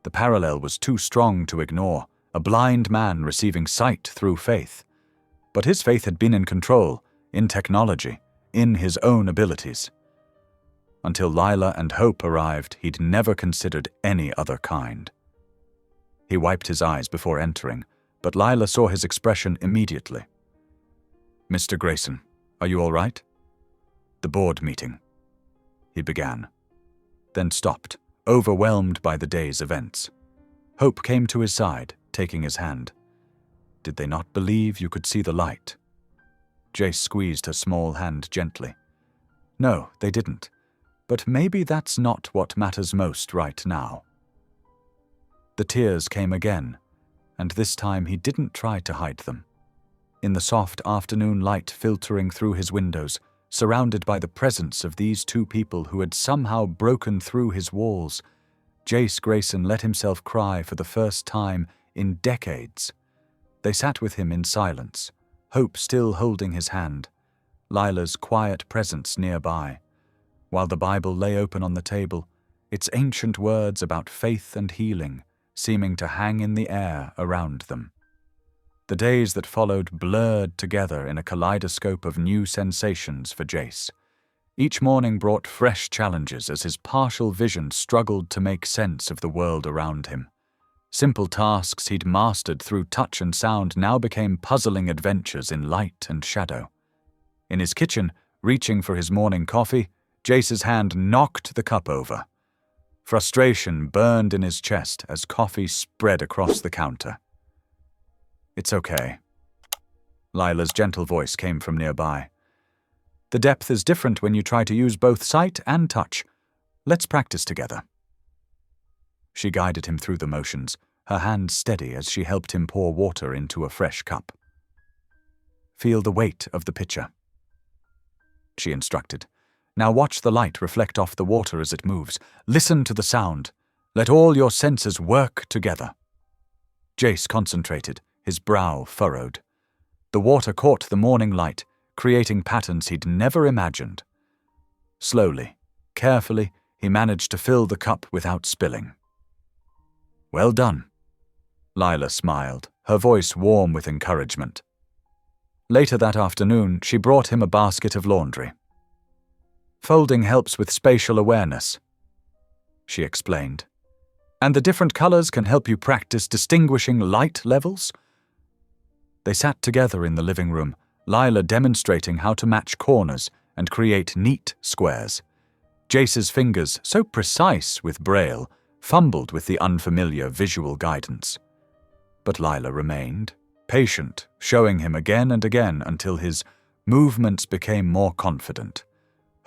The parallel was too strong to ignore, a blind man receiving sight through faith. But his faith had been in control, in technology, in his own abilities. Until Lila and Hope arrived, he'd never considered any other kind. He wiped his eyes before entering, but Lila saw his expression immediately. Mr. Grayson, are you all right? The board meeting, he began, then stopped, overwhelmed by the day's events. Hope came to his side, taking his hand. Did they not believe you could see the light? Jace squeezed her small hand gently. No, they didn't. But maybe that's not what matters most right now. The tears came again, and this time he didn't try to hide them. In the soft afternoon light filtering through his windows, surrounded by the presence of these two people who had somehow broken through his walls, Jace Grayson let himself cry for the first time in decades. They sat with him in silence, Hope still holding his hand, Lila's quiet presence nearby. while the Bible lay open on the table, its ancient words about faith and healing seeming to hang in the air around them. The days that followed blurred together in a kaleidoscope of new sensations for Jace. Each morning brought fresh challenges as his partial vision struggled to make sense of the world around him. Simple tasks he'd mastered through touch and sound now became puzzling adventures in light and shadow. In his kitchen, reaching for his morning coffee, Jace's hand knocked the cup over. Frustration burned in his chest as coffee spread across the counter. "It's okay." Lila's gentle voice came from nearby. "The depth is different when you try to use both sight and touch. Let's practice together." She guided him through the motions, her hand steady as she helped him pour water into a fresh cup. "Feel the weight of the pitcher," she instructed. "Now watch the light reflect off the water as it moves. Listen to the sound. Let all your senses work together." Jace concentrated, his brow furrowed. The water caught the morning light, creating patterns he'd never imagined. Slowly, carefully, he managed to fill the cup without spilling. "Well done." Lila smiled, her voice warm with encouragement. Later that afternoon, she brought him a basket of laundry. "Folding helps with spatial awareness," she explained. "And the different colors can help you practice distinguishing light levels." They sat together in the living room, Lila demonstrating how to match corners and create neat squares. Jace's fingers, so precise with Braille, fumbled with the unfamiliar visual guidance. But Lila remained, patient, showing him again and again until his movements became more confident.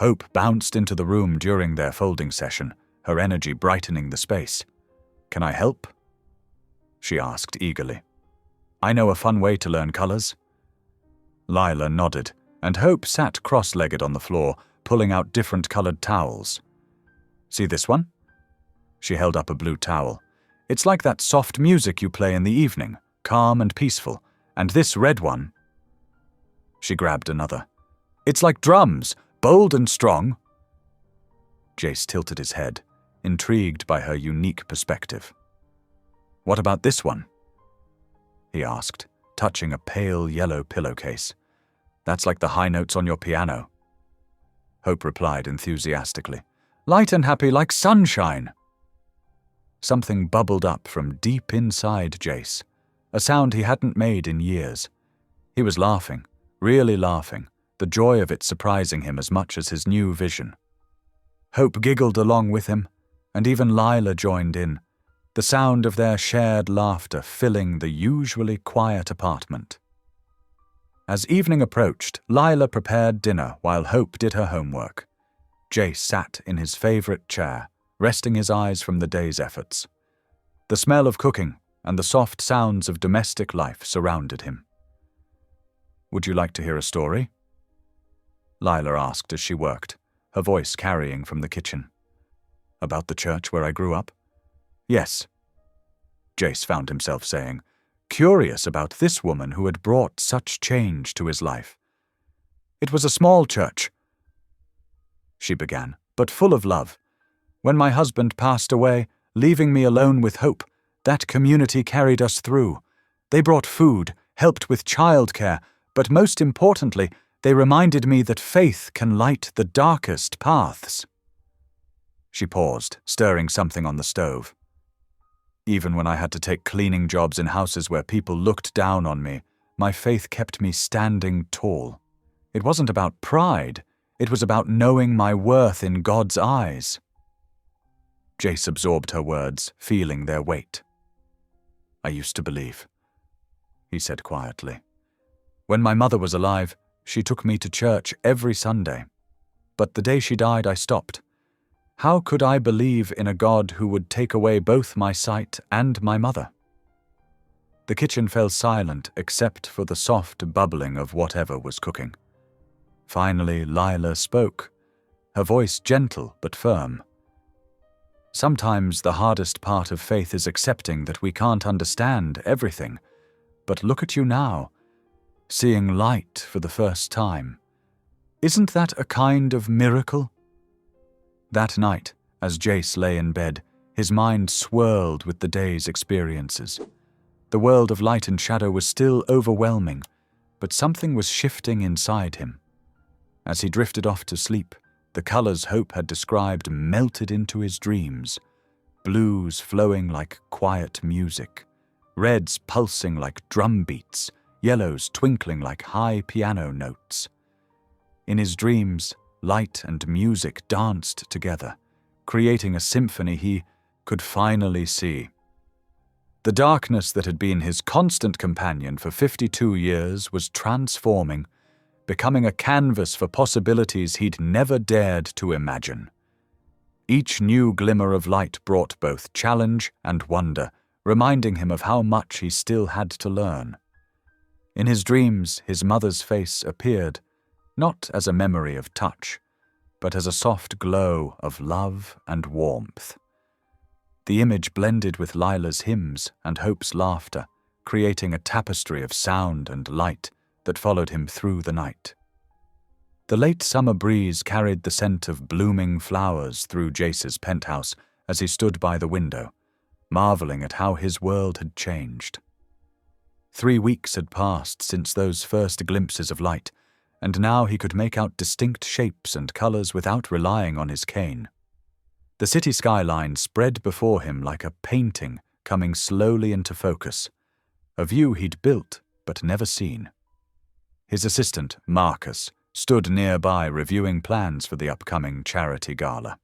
Hope bounced into the room during their folding session, her energy brightening the space. "Can I help?" she asked eagerly. "I know a fun way to learn colors." Lila nodded, and Hope sat cross-legged on the floor, pulling out different colored towels. "See this one?" She held up a blue towel. "It's like that soft music you play in the evening, calm and peaceful. And this red one..." She grabbed another. "It's like drums, bold and strong." Jace tilted his head, intrigued by her unique perspective. "What about this one?" he asked, touching a pale yellow pillowcase. "That's like the high notes on your piano." Hope replied enthusiastically. "Light and happy like sunshine." Something bubbled up from deep inside Jace, a sound he hadn't made in years. He was laughing, really laughing, the joy of it surprising him as much as his new vision. Hope giggled along with him, and even Lila joined in, the sound of their shared laughter filling the usually quiet apartment. As evening approached, Lila prepared dinner while Hope did her homework. Jace sat in his favorite chair, resting his eyes from the day's efforts. The smell of cooking and the soft sounds of domestic life surrounded him. "Would you like to hear a story?" Lila asked as she worked, her voice carrying from the kitchen. "About the church where I grew up?" "Yes," Jace found himself saying, curious about this woman who had brought such change to his life. "It was a small church," she began, "but full of love. When my husband passed away, leaving me alone with Hope, that community carried us through. They brought food, helped with childcare, but most importantly, they reminded me that faith can light the darkest paths." She paused, stirring something on the stove. "Even when I had to take cleaning jobs in houses where people looked down on me, my faith kept me standing tall. It wasn't about pride, it was about knowing my worth in God's eyes." Jace absorbed her words, feeling their weight. "I used to believe," he said quietly. "When my mother was alive, she took me to church every Sunday. But the day she died, I stopped. How could I believe in a God who would take away both my sight and my mother?" The kitchen fell silent except for the soft bubbling of whatever was cooking. Finally, Lila spoke, her voice gentle but firm. "Sometimes the hardest part of faith is accepting that we can't understand everything. But look at you now, seeing light for the first time. Isn't that a kind of miracle?" That night, as Jace lay in bed, his mind swirled with the day's experiences. The world of light and shadow was still overwhelming, but something was shifting inside him. As he drifted off to sleep, the colors Hope had described melted into his dreams, blues flowing like quiet music, reds pulsing like drum beats, yellows twinkling like high piano notes. In his dreams, light and music danced together, creating a symphony he could finally see. The darkness that had been his constant companion for 52 years was transforming, becoming a canvas for possibilities he'd never dared to imagine. Each new glimmer of light brought both challenge and wonder, reminding him of how much he still had to learn. In his dreams, his mother's face appeared, not as a memory of touch, but as a soft glow of love and warmth. The image blended with Lila's hymns and Hope's laughter, creating a tapestry of sound and light that followed him through the night. The late summer breeze carried the scent of blooming flowers through Jace's penthouse as he stood by the window, marveling at how his world had changed. 3 weeks had passed since those first glimpses of light, and now he could make out distinct shapes and colors without relying on his cane. The city skyline spread before him like a painting coming slowly into focus, a view he'd built but never seen. His assistant, Marcus, stood nearby reviewing plans for the upcoming charity gala.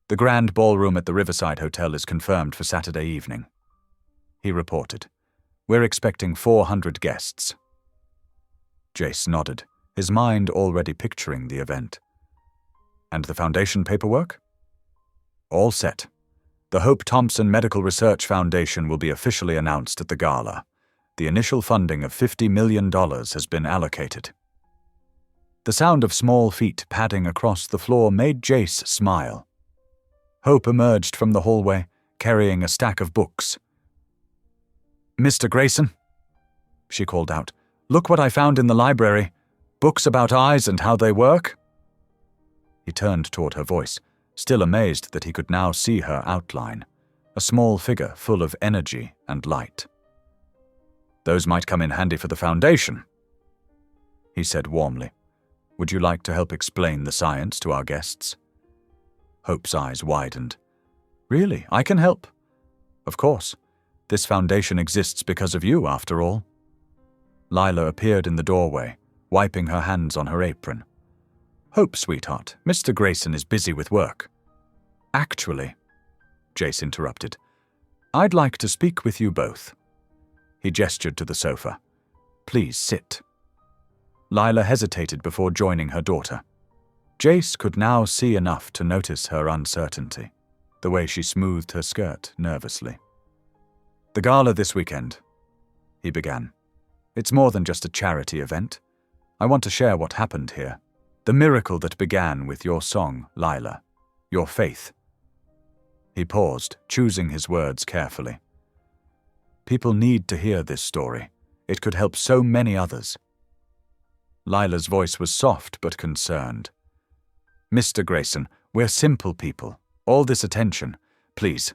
The grand ballroom at the Riverside Hotel is confirmed for Saturday evening, he reported. We're expecting 400 guests. Jace nodded, his mind already picturing the event. And the foundation paperwork? All set. The Hope Thompson Medical Research Foundation will be officially announced at the gala. The initial funding of $50 million has been allocated. The sound of small feet padding across the floor made Jace smile. Hope emerged from the hallway, carrying a stack of books. "Mr. Grayson," she called out, "look what I found in the library. Books about eyes and how they work." He turned toward her voice, still amazed that he could now see her outline, a small figure full of energy and light. "Those might come in handy for the foundation," he said warmly. "Would you like to help explain the science to our guests?" Hope's eyes widened. "Really, I can help." "Of course. This foundation exists because of you, after all." Lila appeared in the doorway, wiping her hands on her apron. "Hope, sweetheart, Mr. Grayson is busy with work." "Actually," Jace interrupted, "I'd like to speak with you both." He gestured to the sofa. "Please sit." Lila hesitated before joining her daughter. Jace could now see enough to notice her uncertainty, the way she smoothed her skirt nervously. "The gala this weekend," he began. "It's more than just a charity event. I want to share what happened here. The miracle that began with your song, Lila. Your faith." He paused, choosing his words carefully. "People need to hear this story. It could help so many others." Lila's voice was soft but concerned. "Mr. Grayson, we're simple people. All this attention, please,"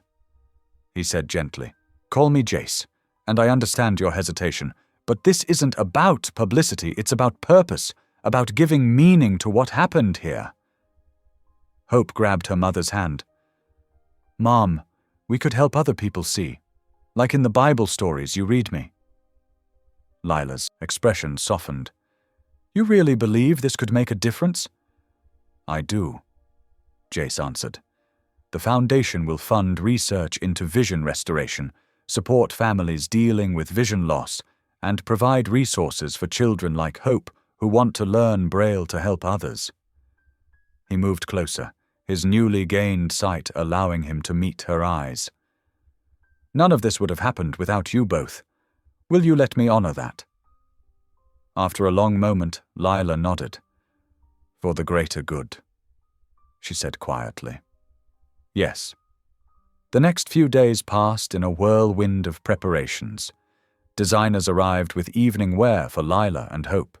he said gently. "Call me Jace, and I understand your hesitation, but this isn't about publicity, it's about purpose, about giving meaning to what happened here." Hope grabbed her mother's hand. "Mom, we could help other people see, like in the Bible stories you read me." Lila's expression softened. "You really believe this could make a difference?" "I do," Jace answered. "The foundation will fund research into vision restoration, support families dealing with vision loss, and provide resources for children like Hope who want to learn Braille to help others." He moved closer, his newly gained sight allowing him to meet her eyes. "None of this would have happened without you both. Will you let me honor that?" After a long moment, Lila nodded. "For the greater good," she said quietly. "Yes." The next few days passed in a whirlwind of preparations. Designers arrived with evening wear for Lila and Hope.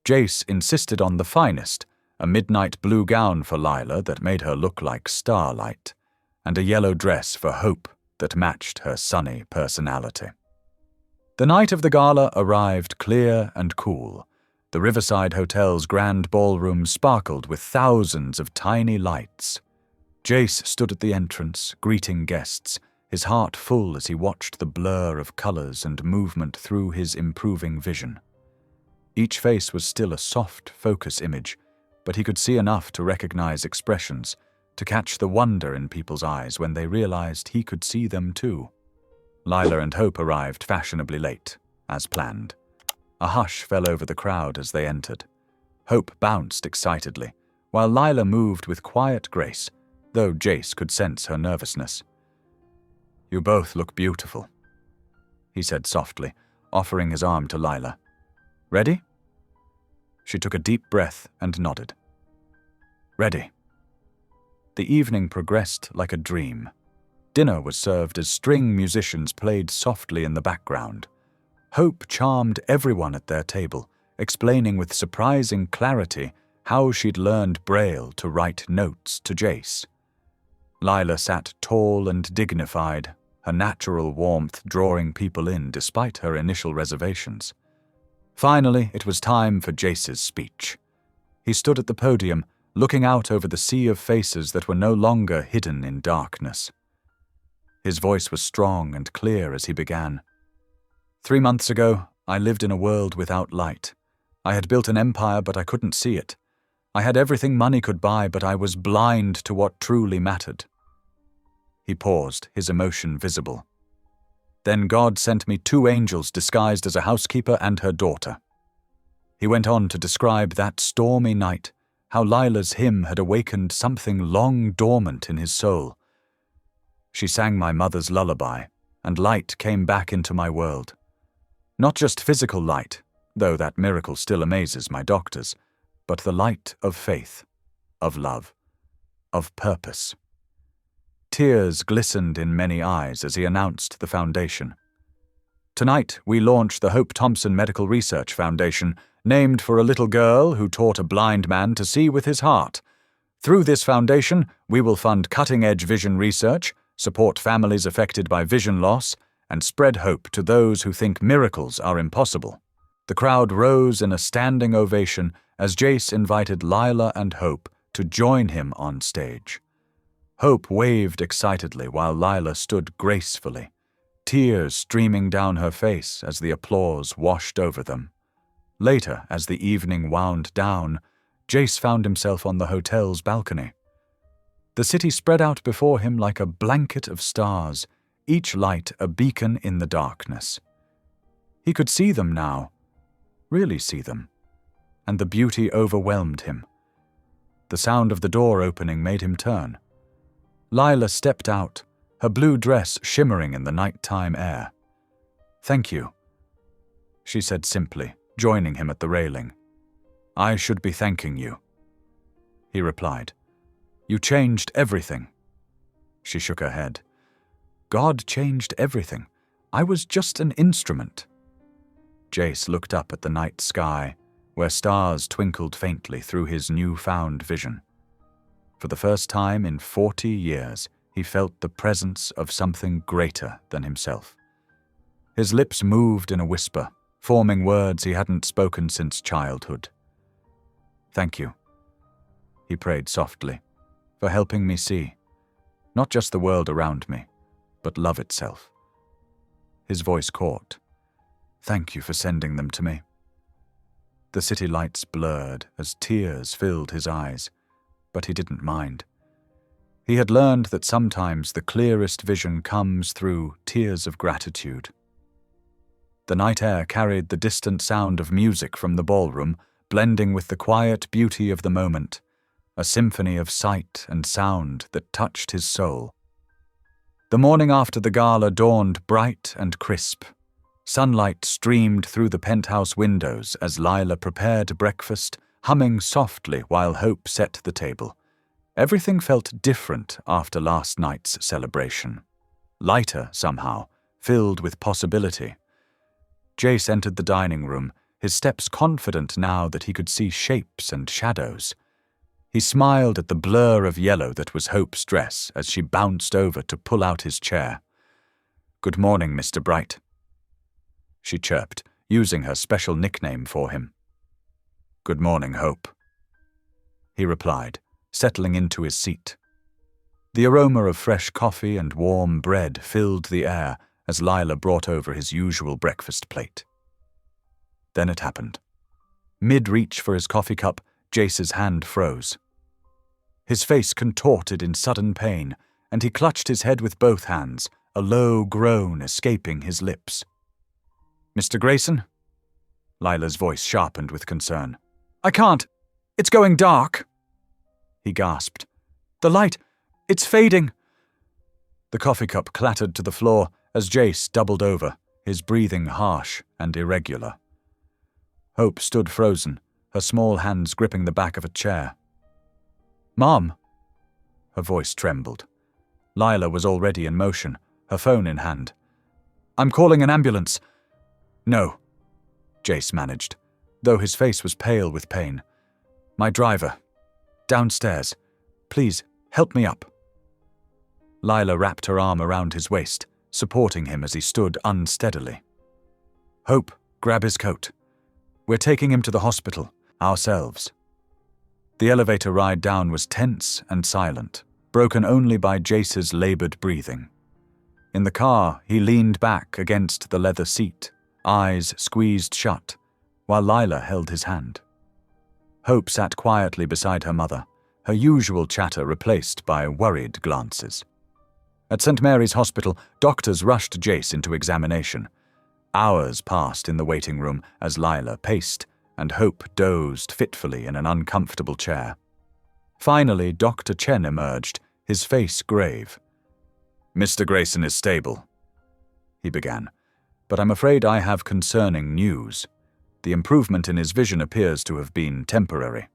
Jace insisted on the finest, a midnight blue gown for Lila that made her look like starlight, and a yellow dress for Hope that matched her sunny personality. The night of the gala arrived clear and cool. The Riverside Hotel's grand ballroom sparkled with thousands of tiny lights. Jace stood at the entrance, greeting guests, his heart full as he watched the blur of colors and movement through his improving vision. Each face was still a soft focus image, but he could see enough to recognize expressions, to catch the wonder in people's eyes when they realized he could see them too. Lila and Hope arrived fashionably late, as planned. A hush fell over the crowd as they entered. Hope bounced excitedly, while Lila moved with quiet grace, though Jace could sense her nervousness. "You both look beautiful," he said softly, offering his arm to Lila. "Ready?" She took a deep breath and nodded. "Ready." The evening progressed like a dream. Dinner was served as string musicians played softly in the background. Hope charmed everyone at their table, explaining with surprising clarity how she'd learned Braille to write notes to Jace. Lila sat tall and dignified, her natural warmth drawing people in despite her initial reservations. Finally, it was time for Jace's speech. He stood at the podium, looking out over the sea of faces that were no longer hidden in darkness. His voice was strong and clear as he began. 3 months ago, I lived in a world without light. I had built an empire, but I couldn't see it. I had everything money could buy, but I was blind to what truly mattered. He paused, his emotion visible. Then God sent me 2 angels disguised as a housekeeper and her daughter. He went on to describe that stormy night, how Lila's hymn had awakened something long dormant in his soul. She sang my mother's lullaby, and light came back into my world. Not just physical light, though that miracle still amazes my doctors, but the light of faith, of love, of purpose. Tears glistened in many eyes as he announced the foundation. Tonight, we launch the Hope Thompson Medical Research Foundation, named for a little girl who taught a blind man to see with his heart. Through this foundation, we will fund cutting-edge vision research, support families affected by vision loss, and spread hope to those who think miracles are impossible. The crowd rose in a standing ovation as Jace invited Lila and Hope to join him on stage. Hope waved excitedly while Lila stood gracefully, tears streaming down her face as the applause washed over them. Later, as the evening wound down, Jace found himself on the hotel's balcony. The city spread out before him like a blanket of stars, each light a beacon in the darkness. He could see them now, really see them, and the beauty overwhelmed him. The sound of the door opening made him turn. Lila stepped out, her blue dress shimmering in the nighttime air. "Thank you," she said simply, joining him at the railing. "I should be thanking you," he replied. "You changed everything." She shook her head. "God changed everything. I was just an instrument." Jace looked up at the night sky, where stars twinkled faintly through his newfound vision. For the first time in 40 years, he felt the presence of something greater than himself. His lips moved in a whisper, forming words he hadn't spoken since childhood. "Thank you," he prayed softly, "for helping me see, not just the world around me, but love itself." His voice caught. "Thank you for sending them to me." The city lights blurred as tears filled his eyes, but he didn't mind. He had learned that sometimes the clearest vision comes through tears of gratitude. The night air carried the distant sound of music from the ballroom, blending with the quiet beauty of the moment, a symphony of sight and sound that touched his soul. The morning after the gala dawned bright and crisp. Sunlight streamed through the penthouse windows as Lila prepared breakfast, humming softly while Hope set the table. Everything felt different after last night's celebration. Lighter, somehow, filled with possibility. Jace entered the dining room, his steps confident now that he could see shapes and shadows. He smiled at the blur of yellow that was Hope's dress as she bounced over to pull out his chair. "Good morning, Mr. Bright," she chirped, using her special nickname for him. "Good morning, Hope," he replied, settling into his seat. The aroma of fresh coffee and warm bread filled the air as Lila brought over his usual breakfast plate. Then it happened. Mid-reach for his coffee cup, Jace's hand froze. His face contorted in sudden pain, and he clutched his head with both hands, a low groan escaping his lips. "Mr. Grayson?" Lila's voice sharpened with concern. "I can't. It's going dark," he gasped. "The light, it's fading." The coffee cup clattered to the floor as Jace doubled over, his breathing harsh and irregular. Hope stood frozen, her small hands gripping the back of a chair. "Mom!" Her voice trembled. Lila was already in motion, her phone in hand. "I'm calling an ambulance." "No," Jace managed, though his face was pale with pain. "My driver. Downstairs. Please, help me up." Lila wrapped her arm around his waist, supporting him as he stood unsteadily. "Hope, grab his coat. We're taking him to the hospital, ourselves." The elevator ride down was tense and silent, broken only by Jace's labored breathing. In the car, he leaned back against the leather seat, eyes squeezed shut, while Lila held his hand. Hope sat quietly beside her mother, her usual chatter replaced by worried glances. At St. Mary's Hospital, doctors rushed Jace into examination. Hours passed in the waiting room as Lila paced, and Hope dozed fitfully in an uncomfortable chair. Finally, Dr. Chen emerged, his face grave. "Mr. Grayson is stable," he began, "but I'm afraid I have concerning news. The improvement in his vision appears to have been temporary.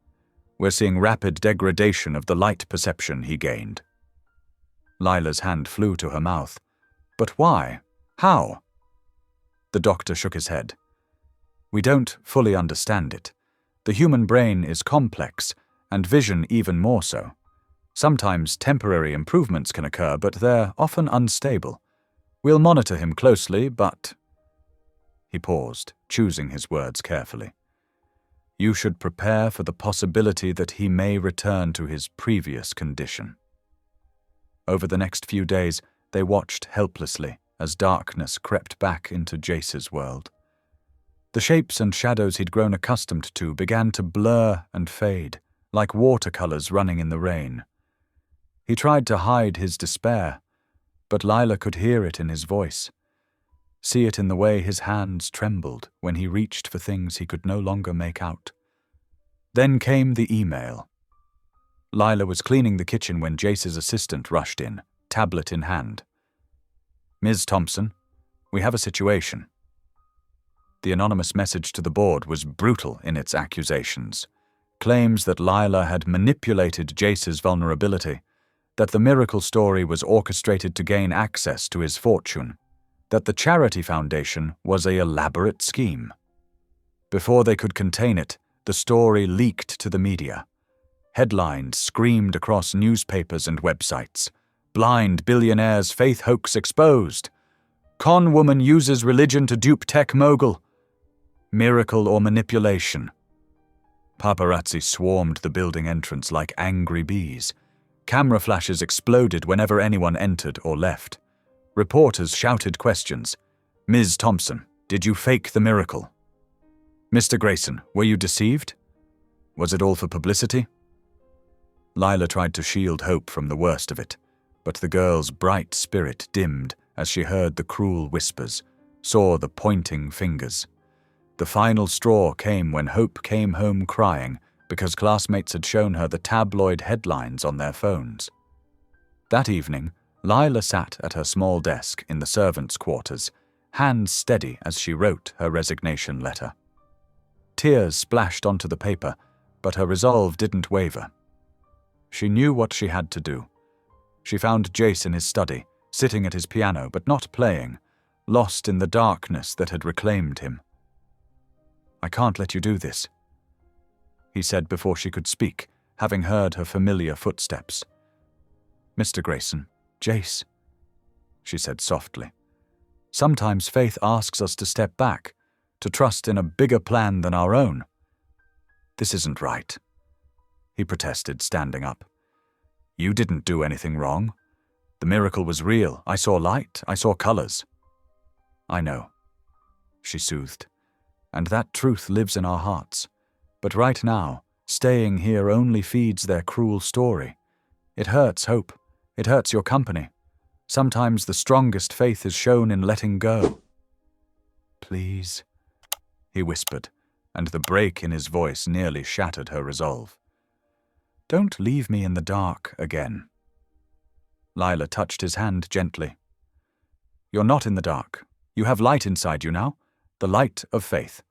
We're seeing rapid degradation of the light perception he gained." Lila's hand flew to her mouth. "But why? How?" The doctor shook his head. "We don't fully understand it. The human brain is complex, and vision even more so. Sometimes temporary improvements can occur, but they're often unstable. We'll monitor him closely, but—" He paused, choosing his words carefully. "You should prepare for the possibility that he may return to his previous condition." Over the next few days, they watched helplessly as darkness crept back into Jace's world. The shapes and shadows he'd grown accustomed to began to blur and fade, like watercolors running in the rain. He tried to hide his despair, but Lila could hear it in his voice, see it in the way his hands trembled when he reached for things he could no longer make out. Then came the email. Lila was cleaning the kitchen when Jace's assistant rushed in, tablet in hand. "Ms. Thompson, we have a situation." The anonymous message to the board was brutal in its accusations. Claims that Lila had manipulated Jace's vulnerability, that the miracle story was orchestrated to gain access to his fortune, that the charity foundation was an elaborate scheme. Before they could contain it, the story leaked to the media. Headlines screamed across newspapers and websites. "Blind billionaire's faith hoax exposed. Con woman uses religion to dupe tech mogul. Miracle or manipulation." Paparazzi swarmed the building entrance like angry bees. Camera flashes exploded whenever anyone entered or left. Reporters shouted questions. "Ms. Thompson, did you fake the miracle? Mr. Grayson, were you deceived? Was it all for publicity?" Lila tried to shield Hope from the worst of it, but the girl's bright spirit dimmed as she heard the cruel whispers, saw the pointing fingers. The final straw came when Hope came home crying because classmates had shown her the tabloid headlines on their phones. That evening, Lila sat at her small desk in the servants' quarters, hands steady as she wrote her resignation letter. Tears splashed onto the paper, but her resolve didn't waver. She knew what she had to do. She found Jace in his study, sitting at his piano but not playing, lost in the darkness that had reclaimed him. "I can't let you do this," he said before she could speak, having heard her familiar footsteps. "Mr. Grayson, Jace," she said softly. "Sometimes faith asks us to step back, to trust in a bigger plan than our own." "This isn't right," he protested, standing up. "You didn't do anything wrong. The miracle was real. I saw light. I saw colors." "I know," she soothed, "and that truth lives in our hearts. But right now, staying here only feeds their cruel story. It hurts Hope. It hurts your company. Sometimes the strongest faith is shown in letting go." "Please," he whispered, and the break in his voice nearly shattered her resolve. "Don't leave me in the dark again." Lila touched his hand gently. "You're not in the dark. You have light inside you now, the light of faith.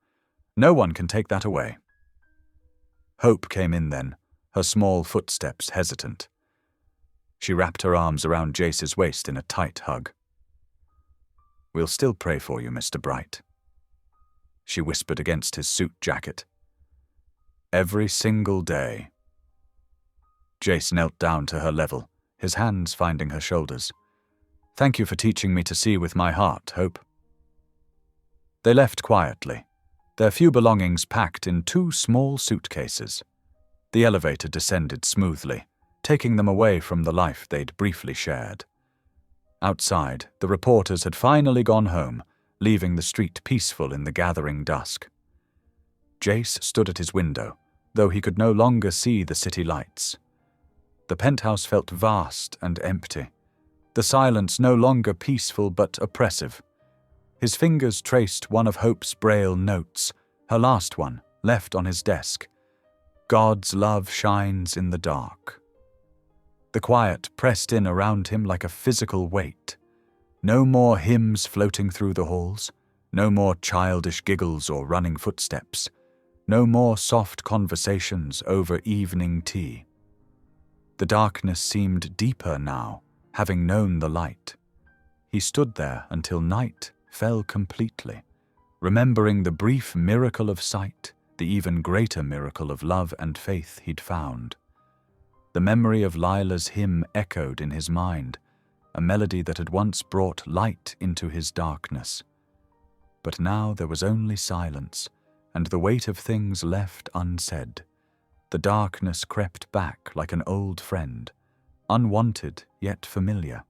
No one can take that away." Hope came in then, her small footsteps hesitant. She wrapped her arms around Jace's waist in a tight hug. "We'll still pray for you, Mr. Bright," she whispered against his suit jacket. "Every single day." Jace knelt down to her level, his hands finding her shoulders. "Thank you for teaching me to see with my heart, Hope." They left quietly, their few belongings packed in 2 small suitcases. The elevator descended smoothly, taking them away from the life they'd briefly shared. Outside, the reporters had finally gone home, leaving the street peaceful in the gathering dusk. Jace stood at his window, though he could no longer see the city lights. The penthouse felt vast and empty, the silence no longer peaceful but oppressive. His fingers traced one of Hope's Braille notes, her last one, left on his desk. "God's love shines in the dark." The quiet pressed in around him like a physical weight. No more hymns floating through the halls, no more childish giggles or running footsteps, no more soft conversations over evening tea. The darkness seemed deeper now, having known the light. He stood there until night fell completely, remembering the brief miracle of sight, the even greater miracle of love and faith he'd found. The memory of Lila's hymn echoed in his mind, a melody that had once brought light into his darkness. But now there was only silence, and the weight of things left unsaid. The darkness crept back like an old friend, unwanted yet familiar.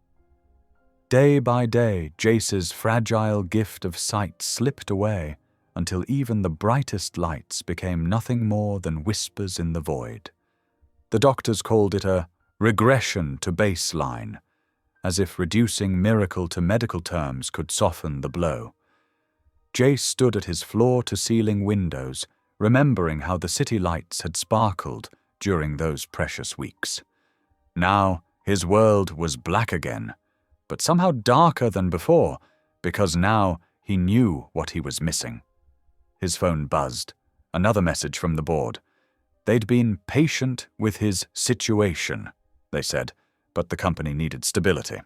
Day by day, Jace's fragile gift of sight slipped away until even the brightest lights became nothing more than whispers in the void. The doctors called it a regression to baseline, as if reducing miracle to medical terms could soften the blow. Jace stood at his floor-to-ceiling windows, remembering how the city lights had sparkled during those precious weeks. Now his world was black again, but somehow darker than before, because now he knew what he was missing. His phone buzzed, another message from the board. They'd been patient with his situation, they said, but the company needed stability.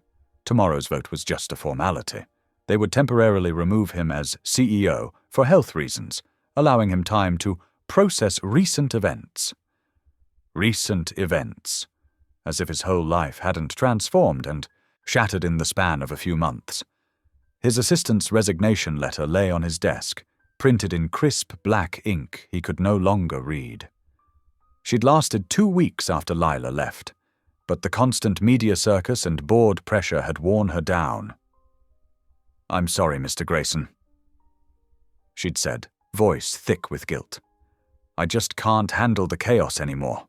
Tomorrow's vote was just a formality. They would temporarily remove him as CEO for health reasons, allowing him time to process recent events. Recent events, as if his whole life hadn't transformed and shattered in the span of a few months. His assistant's resignation letter lay on his desk, printed in crisp black ink he could no longer read. She'd lasted 2 weeks after Lila left, but the constant media circus and board pressure had worn her down. "I'm sorry, Mr. Grayson," she'd said, voice thick with guilt. "I just can't handle the chaos anymore."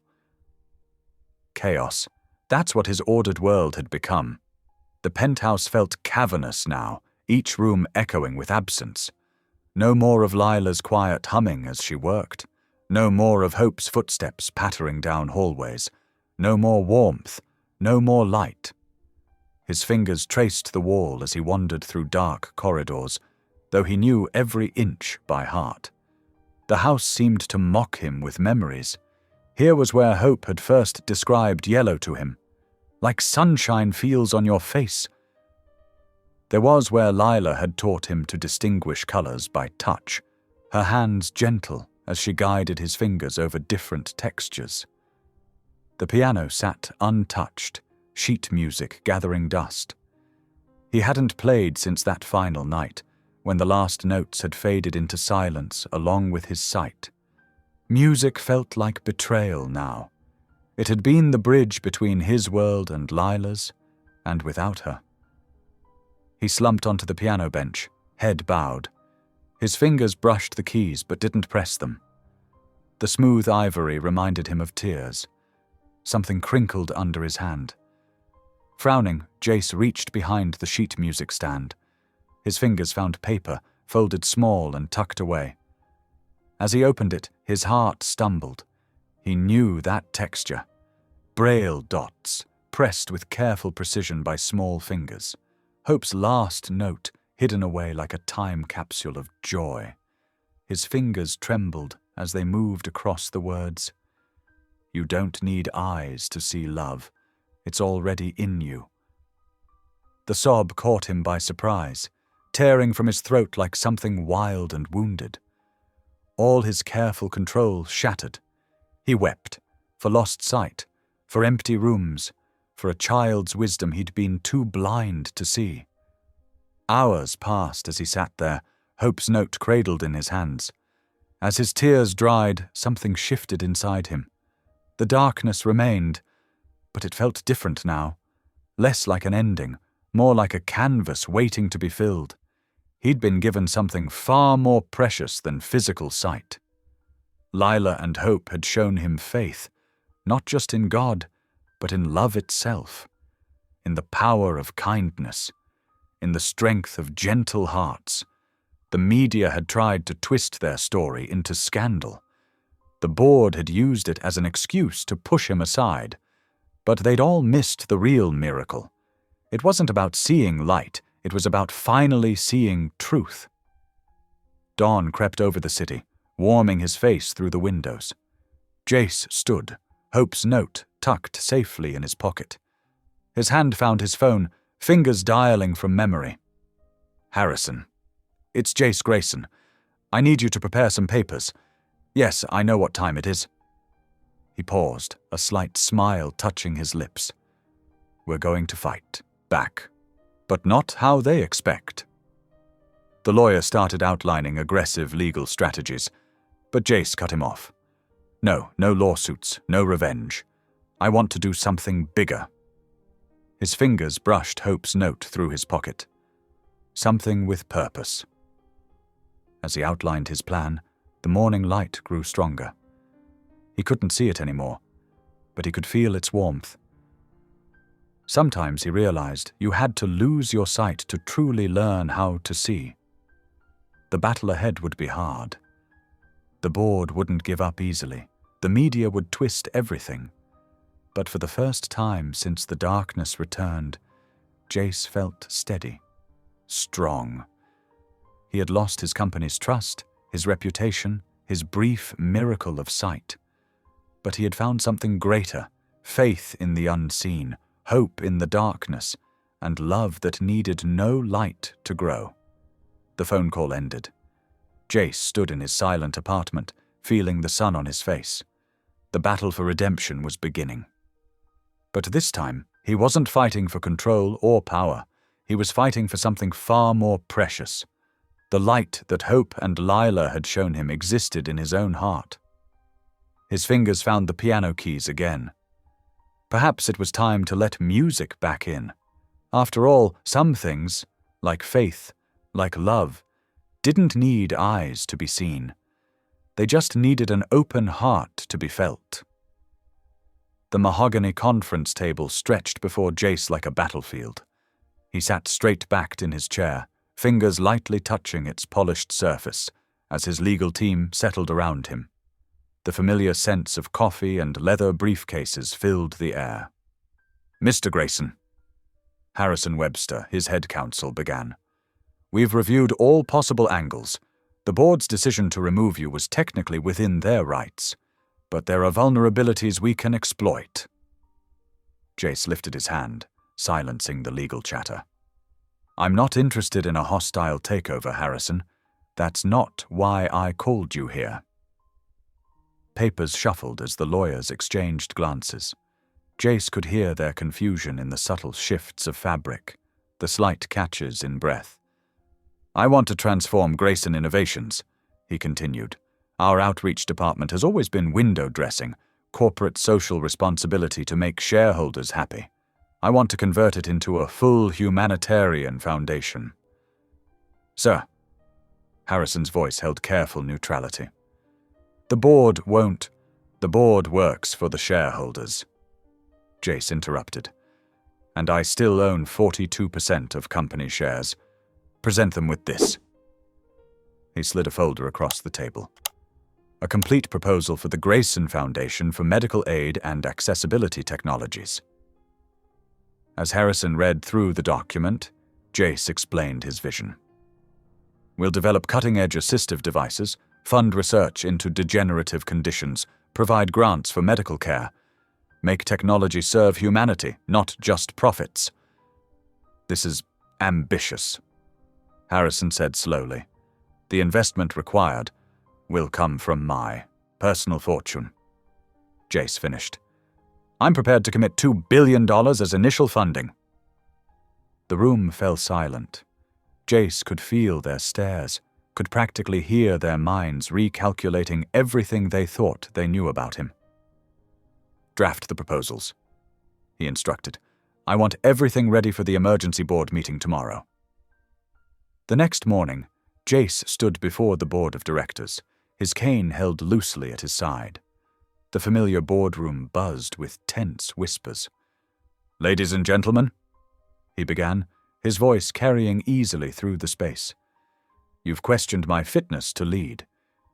Chaos. That's what his ordered world had become. The penthouse felt cavernous now, each room echoing with absence. No more of Lila's quiet humming as she worked. No more of Hope's footsteps pattering down hallways. No more warmth. No more light. His fingers traced the wall as he wandered through dark corridors, though he knew every inch by heart. The house seemed to mock him with memories. Here was where Hope had first described yellow to him. Like sunshine feels on your face. There was where Lila had taught him to distinguish colors by touch, her hands gentle as she guided his fingers over different textures. The piano sat untouched, sheet music gathering dust. He hadn't played since that final night, when the last notes had faded into silence along with his sight. Music felt like betrayal now. It had been the bridge between his world and Lila's, and without her. He slumped onto the piano bench, head bowed. His fingers brushed the keys but didn't press them. The smooth ivory reminded him of tears. Something crinkled under his hand. Frowning, Jace reached behind the sheet music stand. His fingers found paper, folded small and tucked away. As he opened it, his heart stumbled. He knew that texture. Braille dots, pressed with careful precision by small fingers. Hope's last note, hidden away like a time capsule of joy. His fingers trembled as they moved across the words. You don't need eyes to see love. It's already in you. The sob caught him by surprise, tearing from his throat like something wild and wounded. All his careful control shattered. He wept, for lost sight, for empty rooms, for a child's wisdom he'd been too blind to see. Hours passed as he sat there, Hope's note cradled in his hands. As his tears dried, something shifted inside him. The darkness remained, but it felt different now. Less like an ending, more like a canvas waiting to be filled. He'd been given something far more precious than physical sight. Lila and Hope had shown him faith, not just in God, but in love itself, in the power of kindness, in the strength of gentle hearts. The media had tried to twist their story into scandal. The board had used it as an excuse to push him aside, but they'd all missed the real miracle. It wasn't about seeing light, it was about finally seeing truth. Dawn crept over the city, warming his face through the windows. Jace stood, Hope's note tucked safely in his pocket. His hand found his phone, fingers dialing from memory. Harrison. It's Jace Grayson. I need you to prepare some papers. Yes, I know what time it is. He paused, a slight smile touching his lips. We're going to fight. Back. But not how they expect. The lawyer started outlining aggressive legal strategies, but Jace cut him off. No lawsuits, no revenge. I want to do something bigger. His fingers brushed Hope's note through his pocket. Something with purpose. As he outlined his plan, the morning light grew stronger. He couldn't see it anymore, but he could feel its warmth. Sometimes he realized you had to lose your sight to truly learn how to see. The battle ahead would be hard. The board wouldn't give up easily. The media would twist everything. But for the first time since the darkness returned, Jace felt steady, strong. He had lost his company's trust, his reputation, his brief miracle of sight. But he had found something greater, faith in the unseen, hope in the darkness, and love that needed no light to grow. The phone call ended. Jace stood in his silent apartment, feeling the sun on his face. The battle for redemption was beginning. But this time, he wasn't fighting for control or power. He was fighting for something far more precious. The light that Hope and Lila had shown him existed in his own heart. His fingers found the piano keys again. Perhaps it was time to let music back in. After all, some things, like faith, like love, didn't need eyes to be seen. They just needed an open heart to be felt. The mahogany conference table stretched before Jace like a battlefield. He sat straight-backed in his chair, fingers lightly touching its polished surface, as his legal team settled around him. The familiar sense of coffee and leather briefcases filled the air. Mr. Grayson. Harrison Webster, his head counsel, began. We've reviewed all possible angles. The board's decision to remove you was technically within their rights, but there are vulnerabilities we can exploit. Jace lifted his hand, silencing the legal chatter. I'm not interested in a hostile takeover, Harrison. That's not why I called you here. Papers shuffled as the lawyers exchanged glances. Jace could hear their confusion in the subtle shifts of fabric, the slight catches in breath. "I want to transform Grayson Innovations," he continued. "Our outreach department has always been window dressing, corporate social responsibility to make shareholders happy. I want to convert it into a full humanitarian foundation." "Sir," Harrison's voice held careful neutrality. The board works for the shareholders," Jace interrupted. "And I still own 42% of company shares. Present them with this." He slid a folder across the table. A complete proposal for the Grayson Foundation for Medical Aid and Accessibility Technologies. As Harrison read through the document, Jace explained his vision. "We'll develop cutting-edge assistive devices, fund research into degenerative conditions, provide grants for medical care, make technology serve humanity, not just profits." "This is ambitious," Harrison said slowly. "The investment required will come from my personal fortune." Jace finished. "I'm prepared to commit $2 billion as initial funding." The room fell silent. Jace could feel their stares, could practically hear their minds recalculating everything they thought they knew about him. "Draft the proposals," he instructed. "I want everything ready for the emergency board meeting tomorrow." The next morning, Jace stood before the board of directors, his cane held loosely at his side. The familiar boardroom buzzed with tense whispers. "Ladies and gentlemen," he began, his voice carrying easily through the space. "You've questioned my fitness to lead.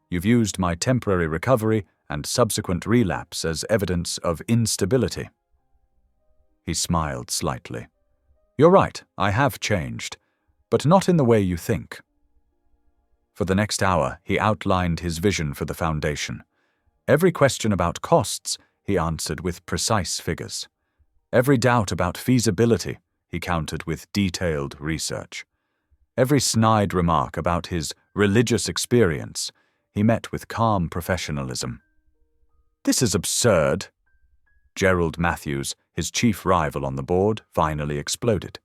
You've used my temporary recovery and subsequent relapse as evidence of instability." He smiled slightly. "You're right, I have changed, but not in the way you think." For the next hour, he outlined his vision for the foundation. Every question about costs, he answered with precise figures. Every doubt about feasibility, he countered with detailed research. Every snide remark about his religious experience, he met with calm professionalism. "This is absurd," Gerald Matthews, his chief rival on the board, finally exploded.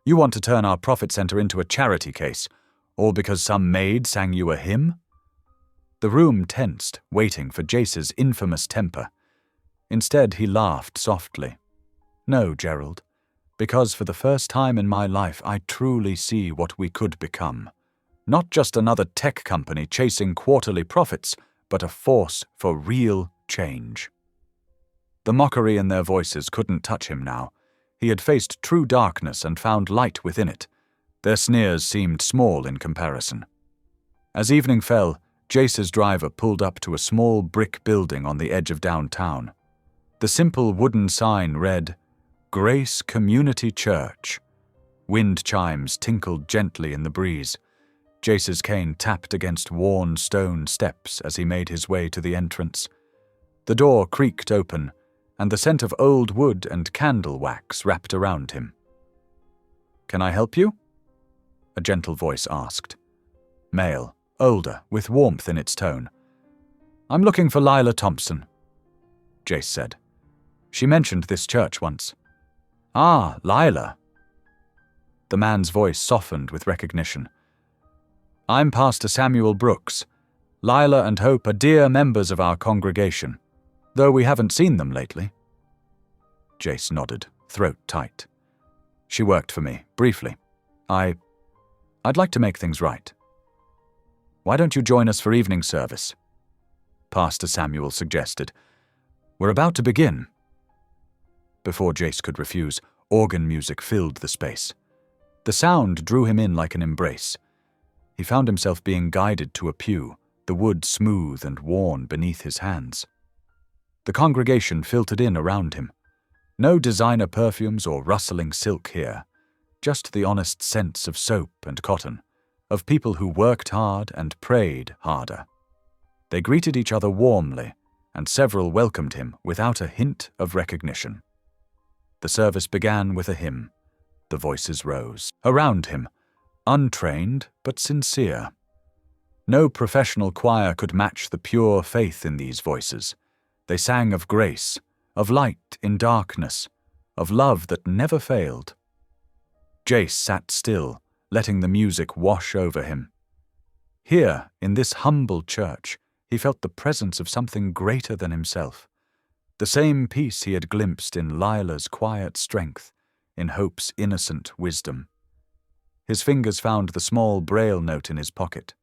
"You want to turn our profit center into a charity case, all because some maid sang you a hymn?" The room tensed, waiting for Jace's infamous temper. Instead, he laughed softly. "No, Gerald, because for the first time in my life I truly see what we could become. Not just another tech company chasing quarterly profits, but a force for real change." The mockery in their voices couldn't touch him now. He had faced true darkness and found light within it. Their sneers seemed small in comparison. As evening fell, Jace's driver pulled up to a small brick building on the edge of downtown. The simple wooden sign read, "Grace Community Church." Wind chimes tinkled gently in the breeze. Jace's cane tapped against worn stone steps as he made his way to the entrance. The door creaked open, and the scent of old wood and candle wax wrapped around him. "Can I help you?" a gentle voice asked. Male, older, with warmth in its tone. "I'm looking for Lila Thompson," Jace said. "She mentioned this church once." "Ah, Lila." The man's voice softened with recognition. "I'm Pastor Samuel Brooks. Lila and Hope are dear members of our congregation, though we haven't seen them lately." Jace nodded, throat tight. "She worked for me, briefly. I'd like to make things right." "Why don't you join us for evening service?" Pastor Samuel suggested. "We're about to begin." Before Jace could refuse, organ music filled the space. The sound drew him in like an embrace. He found himself being guided to a pew, the wood smooth and worn beneath his hands. The congregation filtered in around him. No designer perfumes or rustling silk here, just the honest scents of soap and cotton, of people who worked hard and prayed harder. They greeted each other warmly, and several welcomed him without a hint of recognition. The service began with a hymn. The voices rose. Around him, untrained but sincere. No professional choir could match the pure faith in these voices. They sang of grace, of light in darkness, of love that never failed. Jace sat still, letting the music wash over him. Here, in this humble church, he felt the presence of something greater than himself. The same peace he had glimpsed in Lila's quiet strength, in Hope's innocent wisdom. His fingers found the small braille note in his pocket,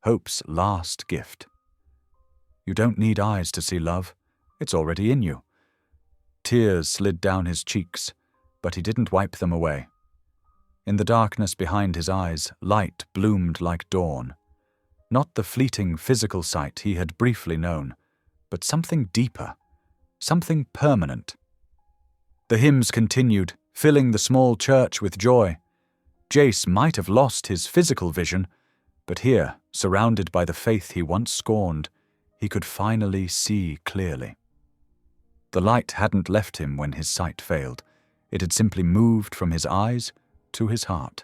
Hope's last gift. You don't need eyes to see love. It's already in you. Tears slid down his cheeks, but he didn't wipe them away. In the darkness behind his eyes, light bloomed like dawn. Not the fleeting physical sight he had briefly known, but something deeper, something permanent. The hymns continued, filling the small church with joy. Jace might have lost his physical vision, but here, surrounded by the faith he once scorned, he could finally see clearly. The light hadn't left him when his sight failed. It had simply moved from his eyes to his heart.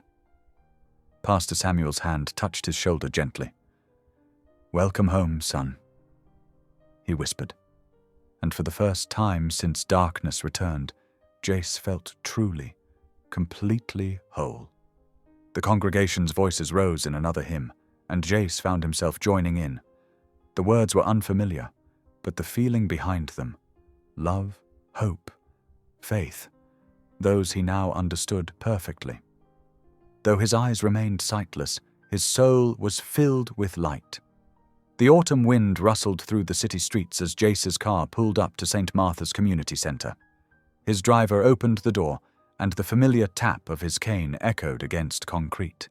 Pastor Samuel's hand touched his shoulder gently. "Welcome home, son," he whispered. And for the first time since darkness returned, Jace felt truly, completely whole. The congregation's voices rose in another hymn, and Jace found himself joining in. The words were unfamiliar, but the feeling behind them, love, hope, faith, those he now understood perfectly. Though his eyes remained sightless, his soul was filled with light. The autumn wind rustled through the city streets as Jace's car pulled up to St. Martha's Community Center. His driver opened the door, and the familiar tap of his cane echoed against concrete.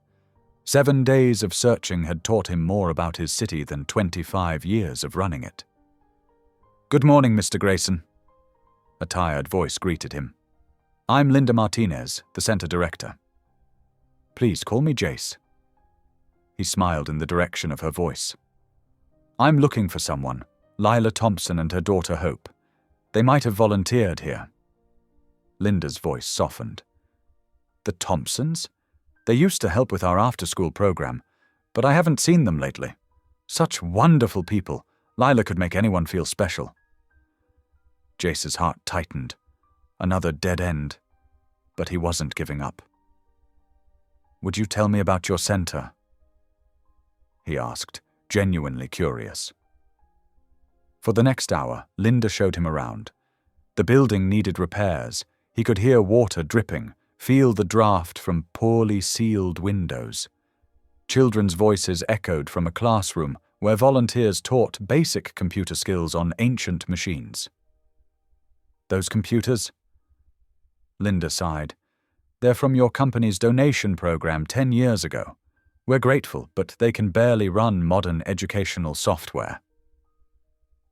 7 days of searching had taught him more about his city than 25 years of running it. "Good morning, Mr. Grayson." A tired voice greeted him. "I'm Linda Martinez, the center director." "Please call me Jace." He smiled in the direction of her voice. "I'm looking for someone, Lila Thompson and her daughter Hope. They might have volunteered here." Linda's voice softened. "The Thompsons? They used to help with our after-school program, but I haven't seen them lately. Such wonderful people. Lila could make anyone feel special." Jace's heart tightened. Another dead end. But he wasn't giving up. "Would you tell me about your center?" he asked, genuinely curious. For the next hour, Linda showed him around. The building needed repairs. He could hear water dripping, feel the draft from poorly sealed windows. Children's voices echoed from a classroom where volunteers taught basic computer skills on ancient machines. "Those computers?" Linda sighed. "They're from your company's donation program 10 years ago. We're grateful, but they can barely run modern educational software."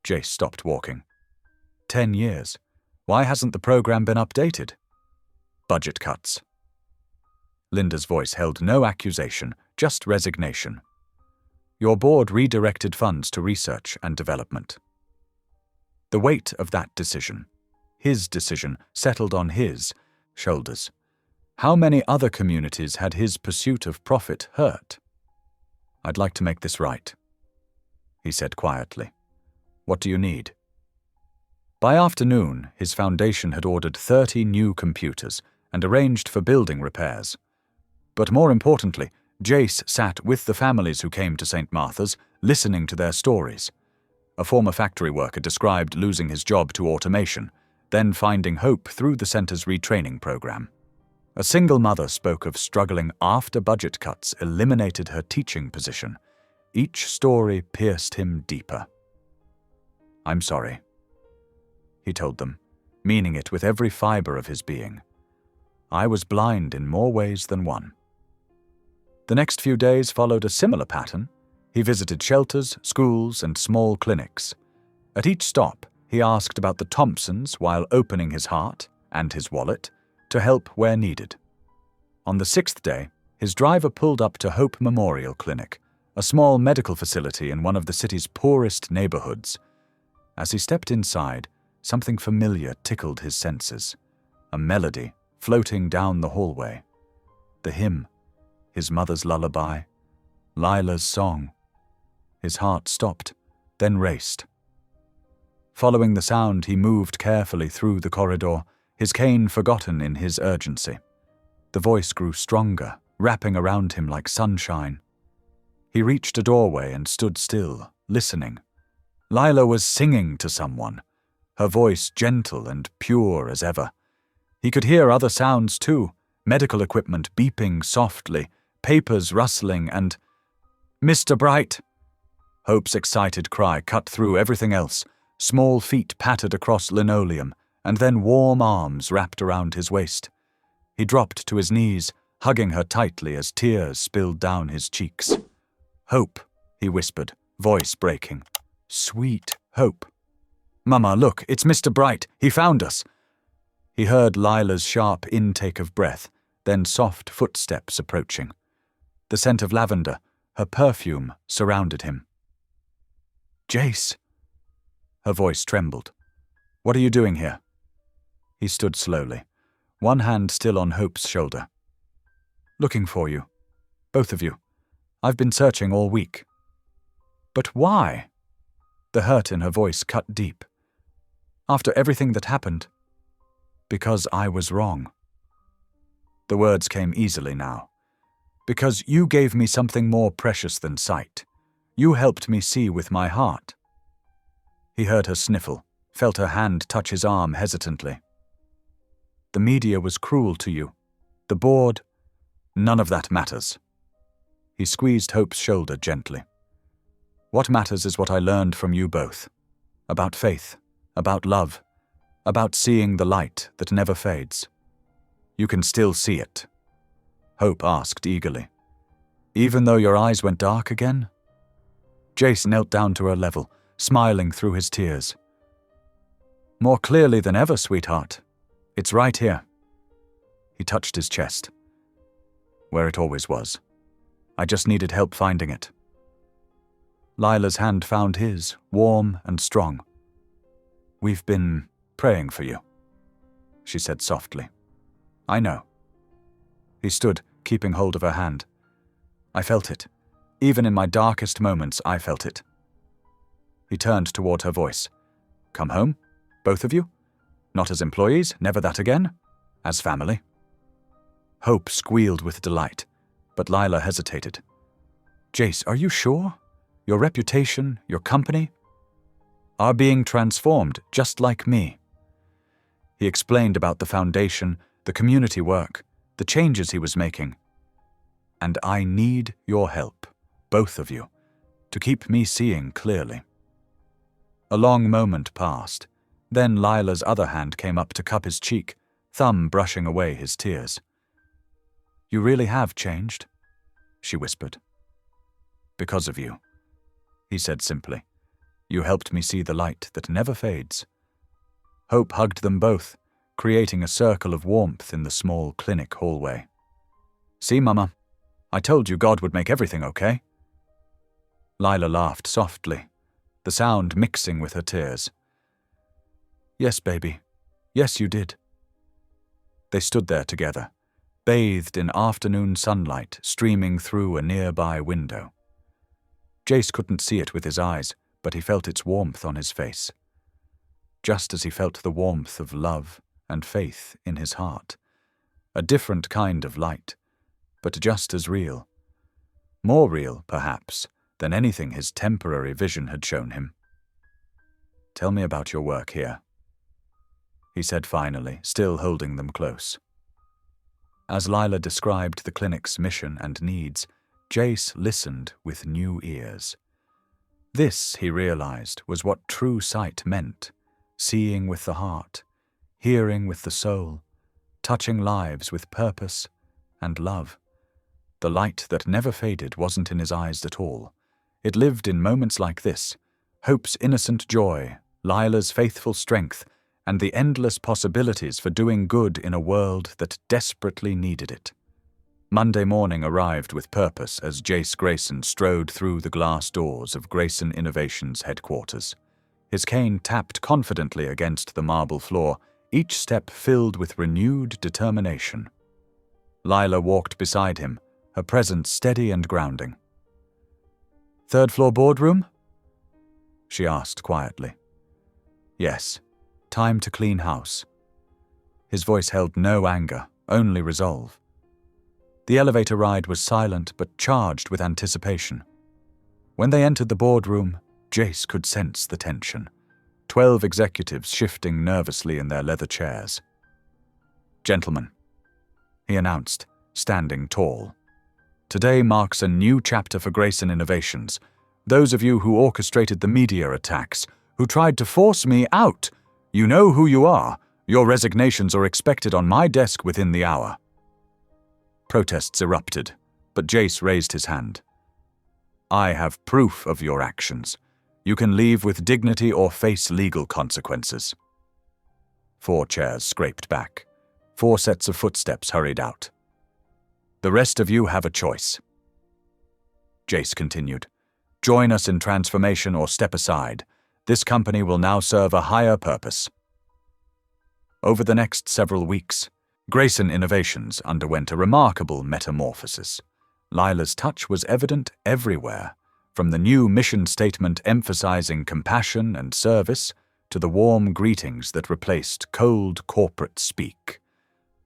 Jace stopped walking. 10 years. Why hasn't the program been updated? Budget cuts. Linda's voice held no accusation, just resignation. Your board redirected funds to research and development. The weight of that decision, his decision, settled on his shoulders. How many other communities had his pursuit of profit hurt? "I'd like to make this right," he said quietly. "What do you need?" By afternoon, his foundation had ordered 30 new computers and arranged for building repairs. But more importantly, Jace sat with the families who came to St. Martha's, listening to their stories. A former factory worker described losing his job to automation, then finding hope through the center's retraining program. A single mother spoke of struggling after budget cuts eliminated her teaching position. Each story pierced him deeper. "I'm sorry," he told them, meaning it with every fiber of his being. "I was blind in more ways than one." The next few days followed a similar pattern. He visited shelters, schools, and small clinics. At each stop, he asked about the Thompsons while opening his heart and his wallet to help where needed. On the 6th day, his driver pulled up to Hope Memorial Clinic, a small medical facility in one of the city's poorest neighborhoods. As he stepped inside, something familiar tickled his senses. A melody floating down the hallway. The hymn, his mother's lullaby, Lila's song. His heart stopped, then raced. Following the sound, he moved carefully through the corridor, his cane forgotten in his urgency. The voice grew stronger, wrapping around him like sunshine. He reached a doorway and stood still, listening. Lila was singing to someone, her voice gentle and pure as ever. He could hear other sounds too, medical equipment beeping softly, papers rustling, and "Mr. Bright!" Hope's excited cry cut through everything else. Small feet pattered across linoleum, and then warm arms wrapped around his waist. He dropped to his knees, hugging her tightly as tears spilled down his cheeks. "Hope," he whispered, voice breaking. "Sweet Hope." "Mama, look, it's Mr. Bright. He found us." He heard Lila's sharp intake of breath, then soft footsteps approaching. The scent of lavender, her perfume, surrounded him. "Jace." Her voice trembled. "What are you doing here?" He stood slowly, one hand still on Hope's shoulder. "Looking for you. Both of you. I've been searching all week." "But why?" The hurt in her voice cut deep. "After everything that happened." "Because I was wrong." The words came easily now. "Because you gave me something more precious than sight. You helped me see with my heart." He heard her sniffle, felt her hand touch his arm hesitantly. "The media was cruel to you. The board, none of that matters." He squeezed Hope's shoulder gently. "What matters is what I learned from you both. About faith, about love, about seeing the light that never fades. You can still see it." Hope asked eagerly. "Even though your eyes went dark again?" Jace knelt down to her level, smiling through his tears. "More clearly than ever, sweetheart. It's right here." He touched his chest. "Where it always was. I just needed help finding it." Lila's hand found his, warm and strong. "We've been praying for you," she said softly. "I know." He stood, keeping hold of her hand. "I felt it. Even in my darkest moments, I felt it." He turned toward her voice. "Come home? Both of you? Not as employees, never that again? As family?" Hope squealed with delight, but Lila hesitated. "Jace, are you sure? Your reputation, your company, are being transformed just like me." He explained about the foundation, the community work, the changes he was making. "And I need your help, both of you, to keep me seeing clearly." A long moment passed. Then Lila's other hand came up to cup his cheek, thumb brushing away his tears. "You really have changed," she whispered. "Because of you," he said simply. "You helped me see the light that never fades." Hope hugged them both, creating a circle of warmth in the small clinic hallway. "See, Mama, I told you God would make everything okay." Lila laughed softly, the sound mixing with her tears. "Yes, baby. Yes, you did." They stood there together, bathed in afternoon sunlight streaming through a nearby window. Jace couldn't see it with his eyes, but he felt its warmth on his face. Just as he felt the warmth of love and faith in his heart. A different kind of light, but just as real. More real, perhaps, than anything his temporary vision had shown him. "Tell me about your work here," he said finally, still holding them close. As Lila described the clinic's mission and needs, Jace listened with new ears. This, he realized, was what true sight meant, seeing with the heart, hearing with the soul, touching lives with purpose and love. The light that never faded wasn't in his eyes at all. It lived in moments like this, Hope's innocent joy, Lila's faithful strength, and the endless possibilities for doing good in a world that desperately needed it. Monday morning arrived with purpose as Jace Grayson strode through the glass doors of Grayson Innovations headquarters. His cane tapped confidently against the marble floor, each step filled with renewed determination. Lila walked beside him, her presence steady and grounding. "Third floor boardroom?" she asked quietly. Yes, time to clean house. His voice held no anger, only resolve. The elevator ride was silent but charged with anticipation. When they entered the boardroom, Jace could sense the tension. 12 executives shifting nervously in their leather chairs. "Gentlemen," he announced, standing tall. "Today marks a new chapter for Grayson Innovations. Those of you who orchestrated the media attacks, who tried to force me out, you know who you are. Your resignations are expected on my desk within the hour." Protests erupted, but Jace raised his hand. "I have proof of your actions. You can leave with dignity or face legal consequences." 4 chairs scraped back. 4 sets of footsteps hurried out. "The rest of you have a choice." Jace continued. "Join us in transformation or step aside. This company will now serve a higher purpose." Over the next several weeks, Grayson Innovations underwent a remarkable metamorphosis. Lila's touch was evident everywhere, from the new mission statement emphasizing compassion and service to the warm greetings that replaced cold corporate speak.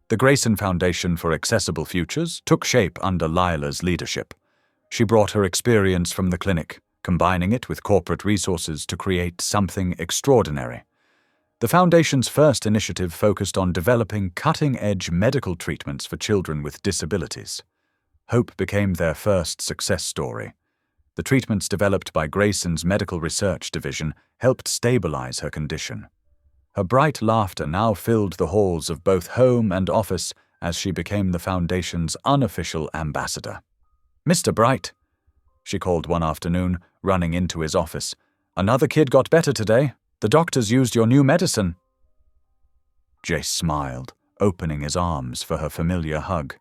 The Grayson Foundation for Accessible Futures took shape under Lila's leadership. She brought her experience from the clinic, combining it with corporate resources to create something extraordinary. The Foundation's first initiative focused on developing cutting-edge medical treatments for children with disabilities. Hope became their first success story. The treatments developed by Grayson's Medical Research Division helped stabilize her condition. Her bright laughter now filled the halls of both home and office as she became the Foundation's unofficial ambassador. "Mr. Bright," she called one afternoon, running into his office. "Another kid got better today. The doctors used your new medicine." Jace smiled, opening his arms for her familiar hug.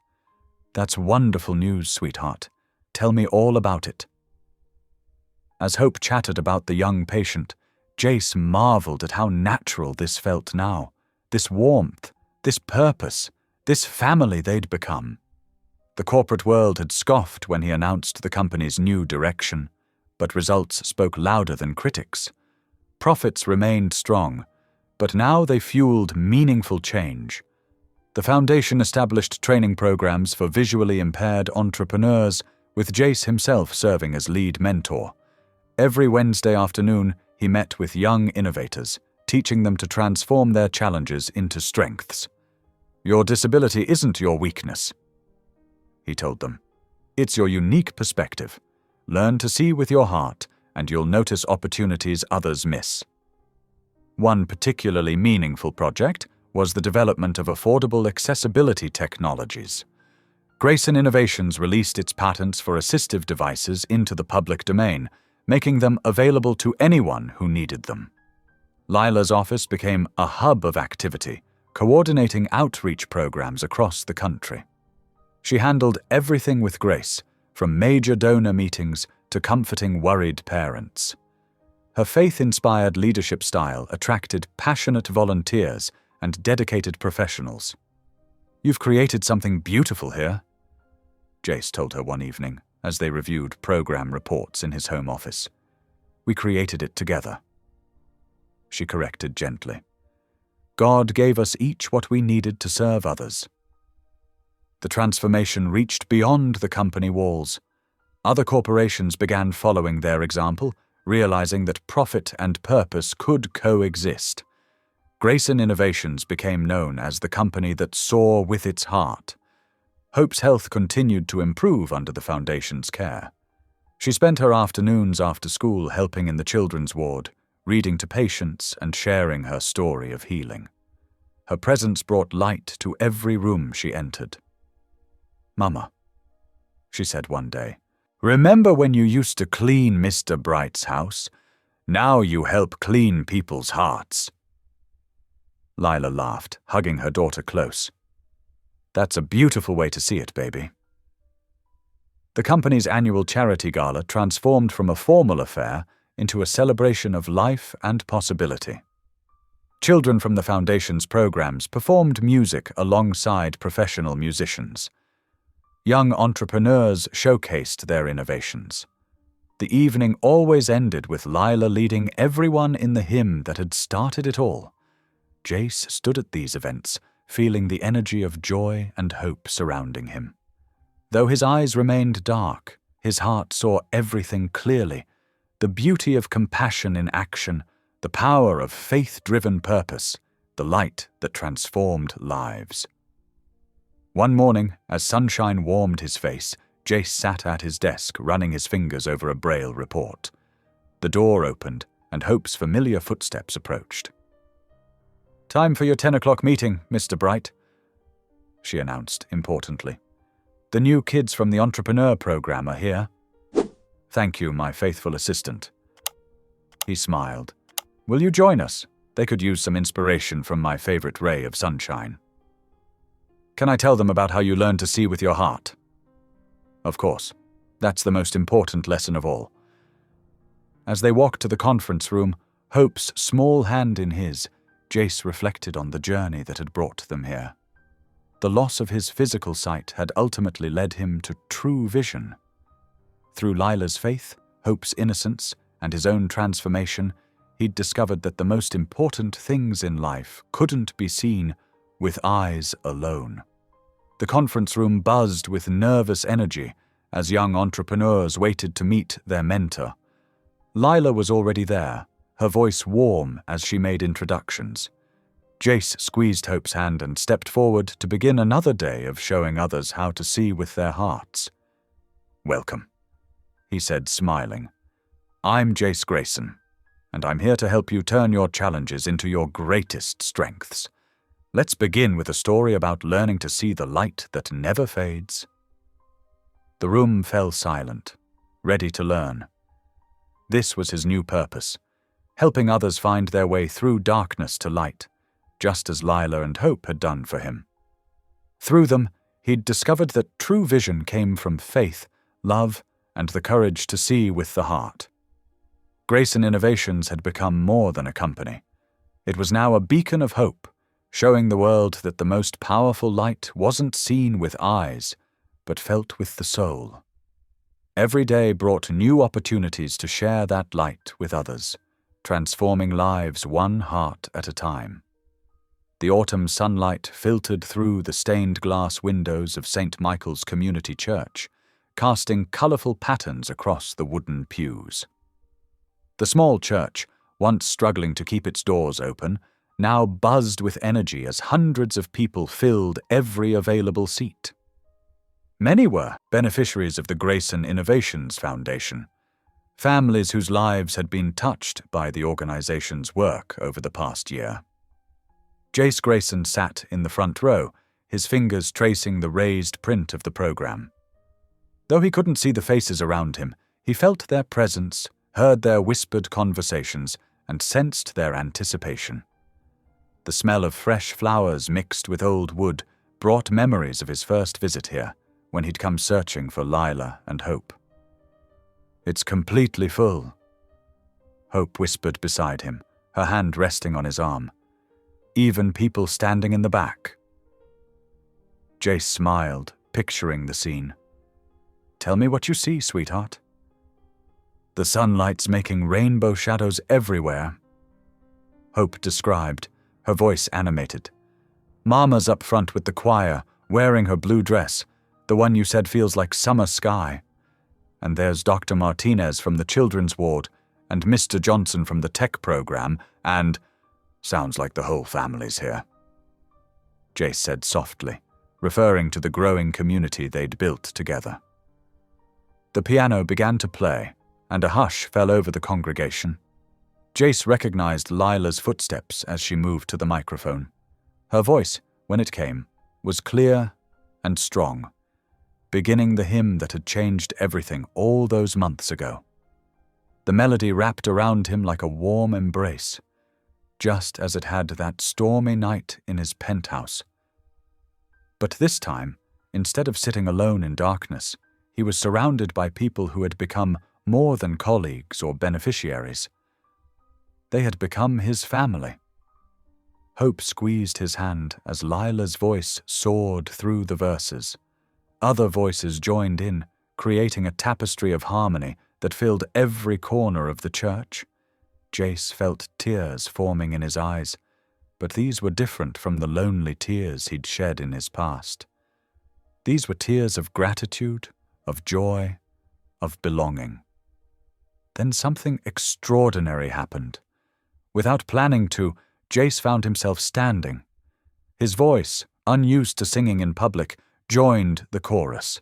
"That's wonderful news, sweetheart. Tell me all about it." As Hope chattered about the young patient, Jace marveled at how natural this felt now. This warmth, this purpose, this family they'd become. The corporate world had scoffed when he announced the company's new direction, but results spoke louder than critics. Profits remained strong, but now they fueled meaningful change. The Foundation established training programs for visually impaired entrepreneurs, with Jace himself serving as lead mentor. Every Wednesday afternoon, he met with young innovators, teaching them to transform their challenges into strengths. "Your disability isn't your weakness," he told them. "It's your unique perspective. Learn to see with your heart, and you'll notice opportunities others miss." One particularly meaningful project was the development of affordable accessibility technologies. Grayson Innovations released its patents for assistive devices into the public domain, making them available to anyone who needed them. Lila's office became a hub of activity, coordinating outreach programs across the country. She handled everything with grace, from major donor meetings to comforting worried parents. Her faith-inspired leadership style attracted passionate volunteers and dedicated professionals. "You've created something beautiful here," Jace told her one evening as they reviewed program reports in his home office. "We created it together." She corrected gently. "God gave us each what we needed to serve others." The transformation reached beyond the company walls. Other corporations began following their example, realizing that profit and purpose could coexist. Grayson Innovations became known as the company that saw with its heart. Hope's health continued to improve under the Foundation's care. She spent her afternoons after school helping in the children's ward, reading to patients and sharing her story of healing. Her presence brought light to every room she entered. "Mama," she said one day, "remember when you used to clean Mr. Bright's house? Now you help clean people's hearts." Lila laughed, hugging her daughter close. "That's a beautiful way to see it, baby." The company's annual charity gala transformed from a formal affair into a celebration of life and possibility. Children from the Foundation's programs performed music alongside professional musicians. Young entrepreneurs showcased their innovations. The evening always ended with Lila leading everyone in the hymn that had started it all. Jace stood at these events, feeling the energy of joy and hope surrounding him. Though his eyes remained dark, his heart saw everything clearly, the beauty of compassion in action, the power of faith-driven purpose, the light that transformed lives. One morning, as sunshine warmed his face, Jace sat at his desk, running his fingers over a Braille report. The door opened, and Hope's familiar footsteps approached. "Time for your 10 o'clock meeting, Mr. Bright," she announced importantly. "The new kids from the Entrepreneur program are here." "Thank you, my faithful assistant." He smiled. "Will you join us? They could use some inspiration from my favorite ray of sunshine." "Can I tell them about how you learn to see with your heart?" "Of course. That's the most important lesson of all." As they walked to the conference room, Hope's small hand in his, Jace reflected on the journey that had brought them here. The loss of his physical sight had ultimately led him to true vision. Through Lila's faith, Hope's innocence, and his own transformation, he'd discovered that the most important things in life couldn't be seen with eyes alone. The conference room buzzed with nervous energy as young entrepreneurs waited to meet their mentor. Lila was already there, her voice warm as she made introductions. Jace squeezed Hope's hand and stepped forward to begin another day of showing others how to see with their hearts. "Welcome," he said, smiling. "I'm Jace Grayson, and I'm here to help you turn your challenges into your greatest strengths. Let's begin with a story about learning to see the light that never fades." The room fell silent, ready to learn. This was his new purpose, helping others find their way through darkness to light, just as Lila and Hope had done for him. Through them, he'd discovered that true vision came from faith, love, and the courage to see with the heart. Grayson Innovations had become more than a company. It was now a beacon of hope, showing the world that the most powerful light wasn't seen with eyes, but felt with the soul. Every day brought new opportunities to share that light with others, transforming lives one heart at a time. The autumn sunlight filtered through the stained glass windows of St. Michael's Community Church, casting colorful patterns across the wooden pews. The small church, once struggling to keep its doors open, now buzzed with energy as hundreds of people filled every available seat. Many were beneficiaries of the Grayson Innovations Foundation, families whose lives had been touched by the organization's work over the past year. Jace Grayson sat in the front row, his fingers tracing the raised print of the program. Though he couldn't see the faces around him, he felt their presence, heard their whispered conversations, and sensed their anticipation. The smell of fresh flowers mixed with old wood brought memories of his first visit here, when he'd come searching for Lila and Hope. "It's completely full," Hope whispered beside him, her hand resting on his arm. "Even people standing in the back." Jace smiled, picturing the scene. "Tell me what you see, sweetheart." "The sunlight's making rainbow shadows everywhere," Hope described, her voice animated. "Mama's up front with the choir, wearing her blue dress, the one you said feels like summer sky. And there's Dr. Martinez from the children's ward, and Mr. Johnson from the tech program, and sounds like the whole family's here," Jace said softly, referring to the growing community they'd built together. The piano began to play, and a hush fell over the congregation. Jace recognized Lila's footsteps as she moved to the microphone. Her voice, when it came, was clear and strong, beginning the hymn that had changed everything all those months ago. The melody wrapped around him like a warm embrace, just as it had that stormy night in his penthouse. But this time, instead of sitting alone in darkness, he was surrounded by people who had become more than colleagues or beneficiaries. They had become his family. Hope squeezed his hand as Lila's voice soared through the verses. Other voices joined in, creating a tapestry of harmony that filled every corner of the church. Jace felt tears forming in his eyes, but these were different from the lonely tears he'd shed in his past. These were tears of gratitude, of joy, of belonging. Then something extraordinary happened. Without planning to, Jace found himself standing. His voice, unused to singing in public, joined the chorus.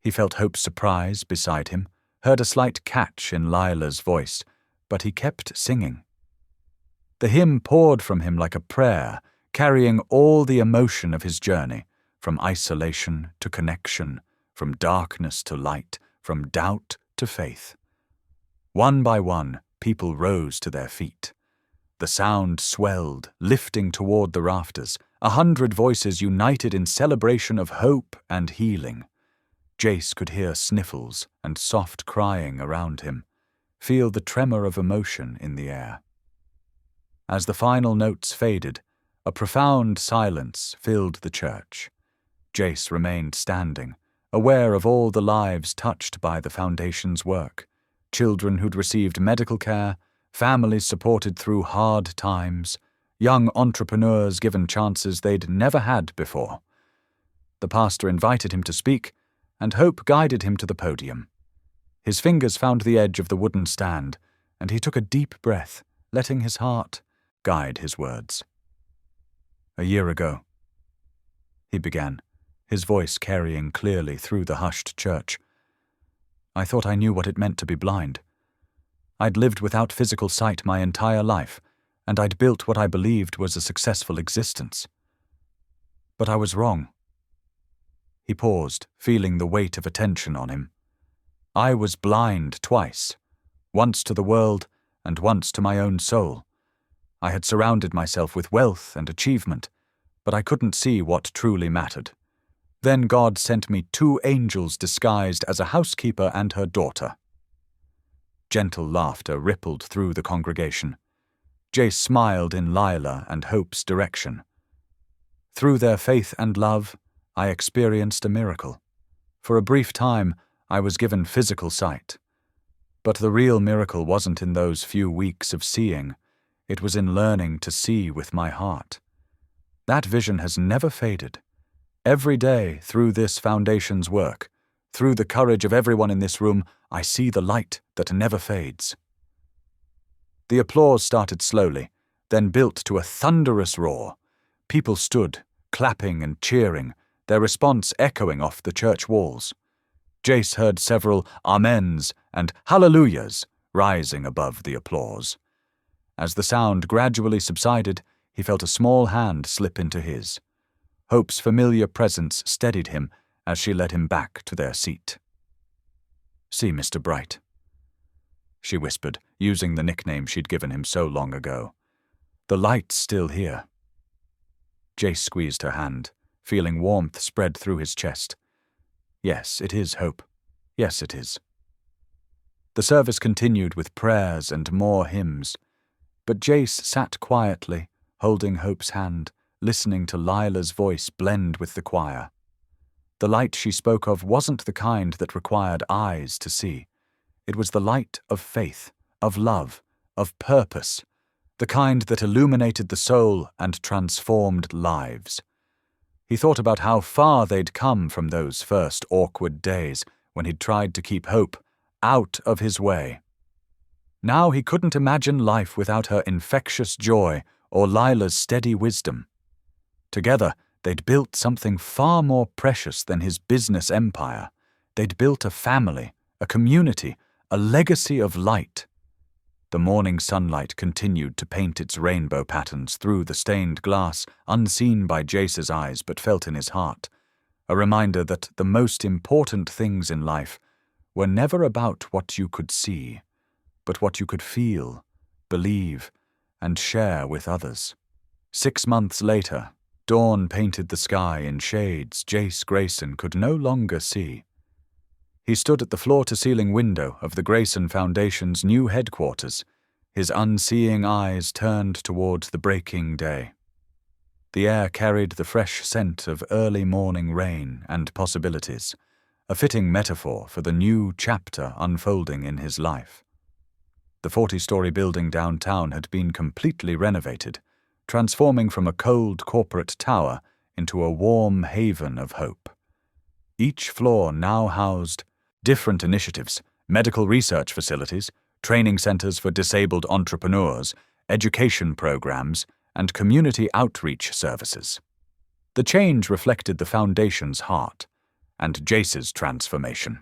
He felt Hope's surprise beside him, heard a slight catch in Lila's voice, but he kept singing. The hymn poured from him like a prayer, carrying all the emotion of his journey, from isolation to connection, from darkness to light, from doubt to faith. One by one, people rose to their feet. The sound swelled, lifting toward the rafters, 100 voices united in celebration of hope and healing. Jace could hear sniffles and soft crying around him, feel the tremor of emotion in the air. As the final notes faded, a profound silence filled the church. Jace remained standing, aware of all the lives touched by the Foundation's work, children who'd received medical care, families supported through hard times, young entrepreneurs given chances they'd never had before. The pastor invited him to speak, and Hope guided him to the podium. His fingers found the edge of the wooden stand, and he took a deep breath, letting his heart guide his words. "A year ago," he began, his voice carrying clearly through the hushed church, "I thought I knew what it meant to be blind. I'd lived without physical sight my entire life, and I'd built what I believed was a successful existence. But I was wrong." He paused, feeling the weight of attention on him. "I was blind twice, once to the world and once to my own soul. I had surrounded myself with wealth and achievement, but I couldn't see what truly mattered. Then God sent me 2 angels disguised as a housekeeper and her daughter." Gentle laughter rippled through the congregation. Jace smiled in Lila and Hope's direction. "Through their faith and love, I experienced a miracle. For a brief time, I was given physical sight. But the real miracle wasn't in those few weeks of seeing. It was in learning to see with my heart. That vision has never faded. Every day, through this Foundation's work, through the courage of everyone in this room, I see the light that never fades." The applause started slowly, then built to a thunderous roar. People stood, clapping and cheering, their response echoing off the church walls. Jace heard several amens and hallelujahs rising above the applause. As the sound gradually subsided, he felt a small hand slip into his. Hope's familiar presence steadied him as she led him back to their seat. "See Mr. Bright," she whispered, using the nickname she'd given him so long ago. "The light's still here." Jace squeezed her hand, feeling warmth spread through his chest. "Yes, it is, Hope. Yes, it is." The service continued with prayers and more hymns, but Jace sat quietly, holding Hope's hand, listening to Lila's voice blend with the choir. The light she spoke of wasn't the kind that required eyes to see. It was the light of faith, of love, of purpose, the kind that illuminated the soul and transformed lives. He thought about how far they'd come from those first awkward days when he'd tried to keep Hope out of his way. Now he couldn't imagine life without her infectious joy or Lila's steady wisdom. Together, they'd built something far more precious than his business empire. They'd built a family, a community, a legacy of light. The morning sunlight continued to paint its rainbow patterns through the stained glass, unseen by Jace's eyes but felt in his heart, a reminder that the most important things in life were never about what you could see, but what you could feel, believe, and share with others. 6 months later, dawn painted the sky in shades Jace Grayson could no longer see. He stood at the floor-to-ceiling window of the Grayson Foundation's new headquarters, his unseeing eyes turned toward the breaking day. The air carried the fresh scent of early morning rain and possibilities, a fitting metaphor for the new chapter unfolding in his life. The 40-story building downtown had been completely renovated, transforming from a cold corporate tower into a warm haven of hope. Each floor now housed different initiatives, medical research facilities, training centers for disabled entrepreneurs, education programs, and community outreach services. The change reflected the foundation's heart and Jace's transformation.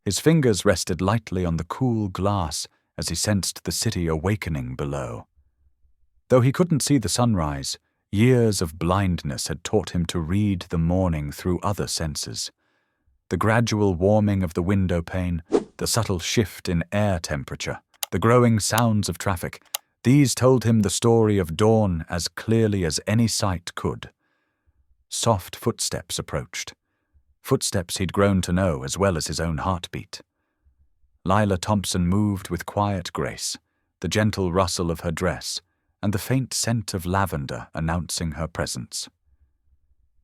His fingers rested lightly on the cool glass as he sensed the city awakening below. Though he couldn't see the sunrise, years of blindness had taught him to read the morning through other senses. The gradual warming of the window pane, the subtle shift in air temperature, the growing sounds of traffic, these told him the story of dawn as clearly as any sight could. Soft footsteps approached. Footsteps he'd grown to know as well as his own heartbeat. Lila Thompson moved with quiet grace, the gentle rustle of her dress, and the faint scent of lavender announcing her presence.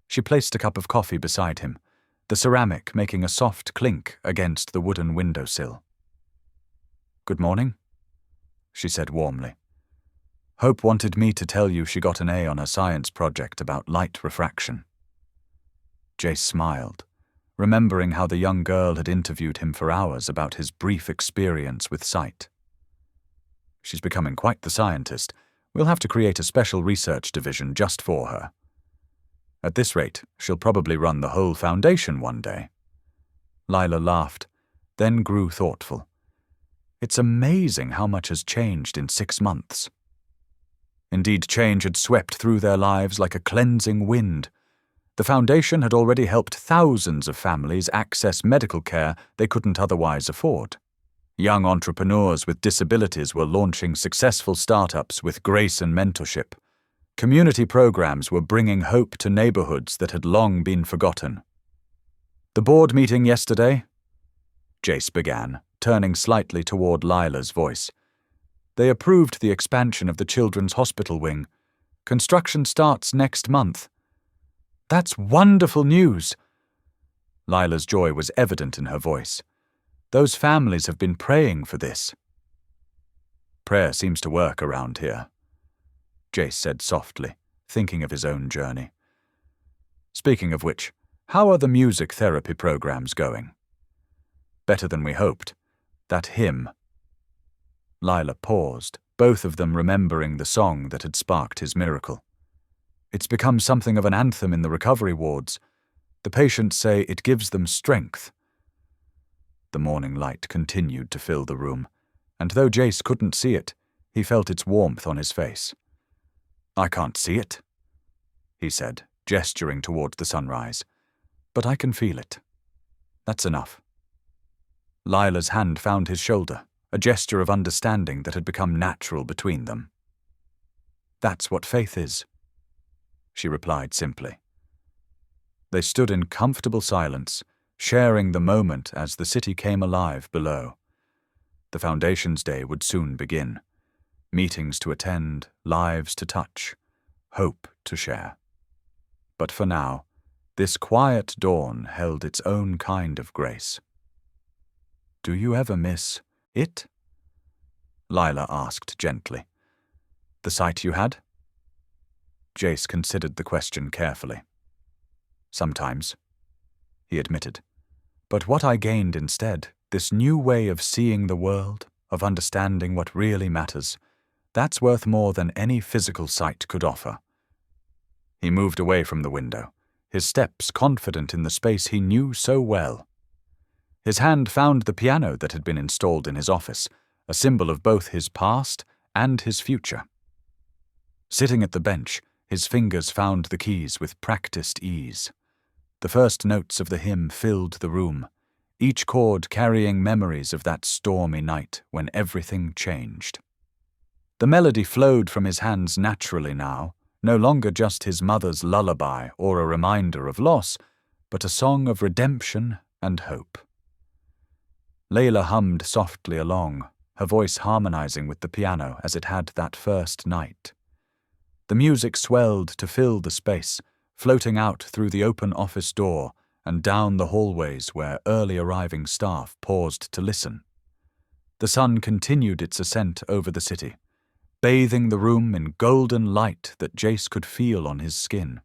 She placed a cup of coffee beside him, the ceramic making a soft clink against the wooden windowsill. "Good morning," she said warmly. "Hope wanted me to tell you she got an A on her science project about light refraction." Jace smiled, remembering how the young girl had interviewed him for hours about his brief experience with sight. "She's becoming quite the scientist. We'll have to create a special research division just for her. At this rate, she'll probably run the whole foundation one day." Lila laughed, then grew thoughtful. "It's amazing how much has changed in 6 months." Indeed, change had swept through their lives like a cleansing wind. The foundation had already helped thousands of families access medical care they couldn't otherwise afford. Young entrepreneurs with disabilities were launching successful startups with grace and mentorship. Community programs were bringing hope to neighborhoods that had long been forgotten. "The board meeting yesterday?" Jace began, turning slightly toward Lila's voice. "They approved the expansion of the children's hospital wing. Construction starts next month." "That's wonderful news!" Lila's joy was evident in her voice. "Those families have been praying for this." "Prayer seems to work around here," Jace said softly, thinking of his own journey. "Speaking of which, how are the music therapy programs going?" "Better than we hoped. That hymn." Lila paused, both of them remembering the song that had sparked his miracle. "It's become something of an anthem in the recovery wards. The patients say it gives them strength." The morning light continued to fill the room, and though Jace couldn't see it, he felt its warmth on his face. "I can't see it," he said, gesturing towards the sunrise, "but I can feel it. That's enough." Lila's hand found his shoulder, a gesture of understanding that had become natural between them. "That's what faith is," she replied simply. They stood in comfortable silence, sharing the moment as the city came alive below. The Foundation's day would soon begin. Meetings to attend, lives to touch, hope to share. But for now, this quiet dawn held its own kind of grace. "Do you ever miss it?" Lila asked gently. "The sight you had?" Jace considered the question carefully. "Sometimes," he admitted. "But what I gained instead, this new way of seeing the world, of understanding what really matters, that's worth more than any physical sight could offer." He moved away from the window, his steps confident in the space he knew so well. His hand found the piano that had been installed in his office, a symbol of both his past and his future. Sitting at the bench, his fingers found the keys with practiced ease. The first notes of the hymn filled the room, each chord carrying memories of that stormy night when everything changed. The melody flowed from his hands naturally now, no longer just his mother's lullaby or a reminder of loss, but a song of redemption and hope. Layla hummed softly along, her voice harmonizing with the piano as it had that first night. The music swelled to fill the space, floating out through the open office door and down the hallways where early arriving staff paused to listen. The sun continued its ascent over the city, bathing the room in golden light that Jace could feel on his skin.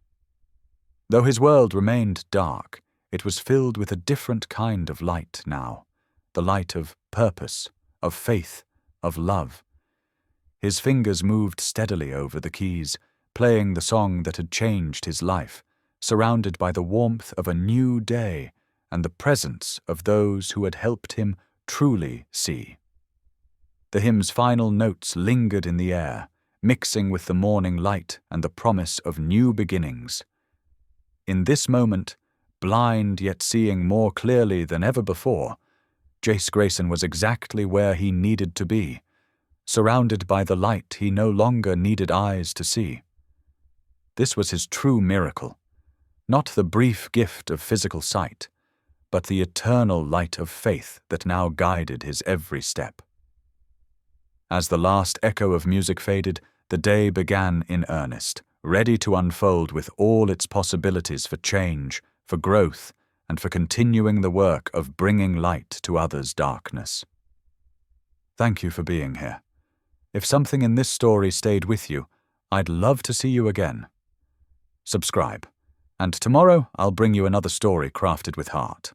Though his world remained dark, it was filled with a different kind of light now, the light of purpose, of faith, of love. His fingers moved steadily over the keys, playing the song that had changed his life, surrounded by the warmth of a new day and the presence of those who had helped him truly see. The hymn's final notes lingered in the air, mixing with the morning light and the promise of new beginnings. In this moment, blind yet seeing more clearly than ever before, Jace Grayson was exactly where he needed to be, surrounded by the light he no longer needed eyes to see. This was his true miracle, not the brief gift of physical sight, but the eternal light of faith that now guided his every step. As the last echo of music faded, the day began in earnest, ready to unfold with all its possibilities for change, for growth, and for continuing the work of bringing light to others' darkness. Thank you for being here. If something in this story stayed with you, I'd love to see you again. Subscribe, and tomorrow I'll bring you another story crafted with heart.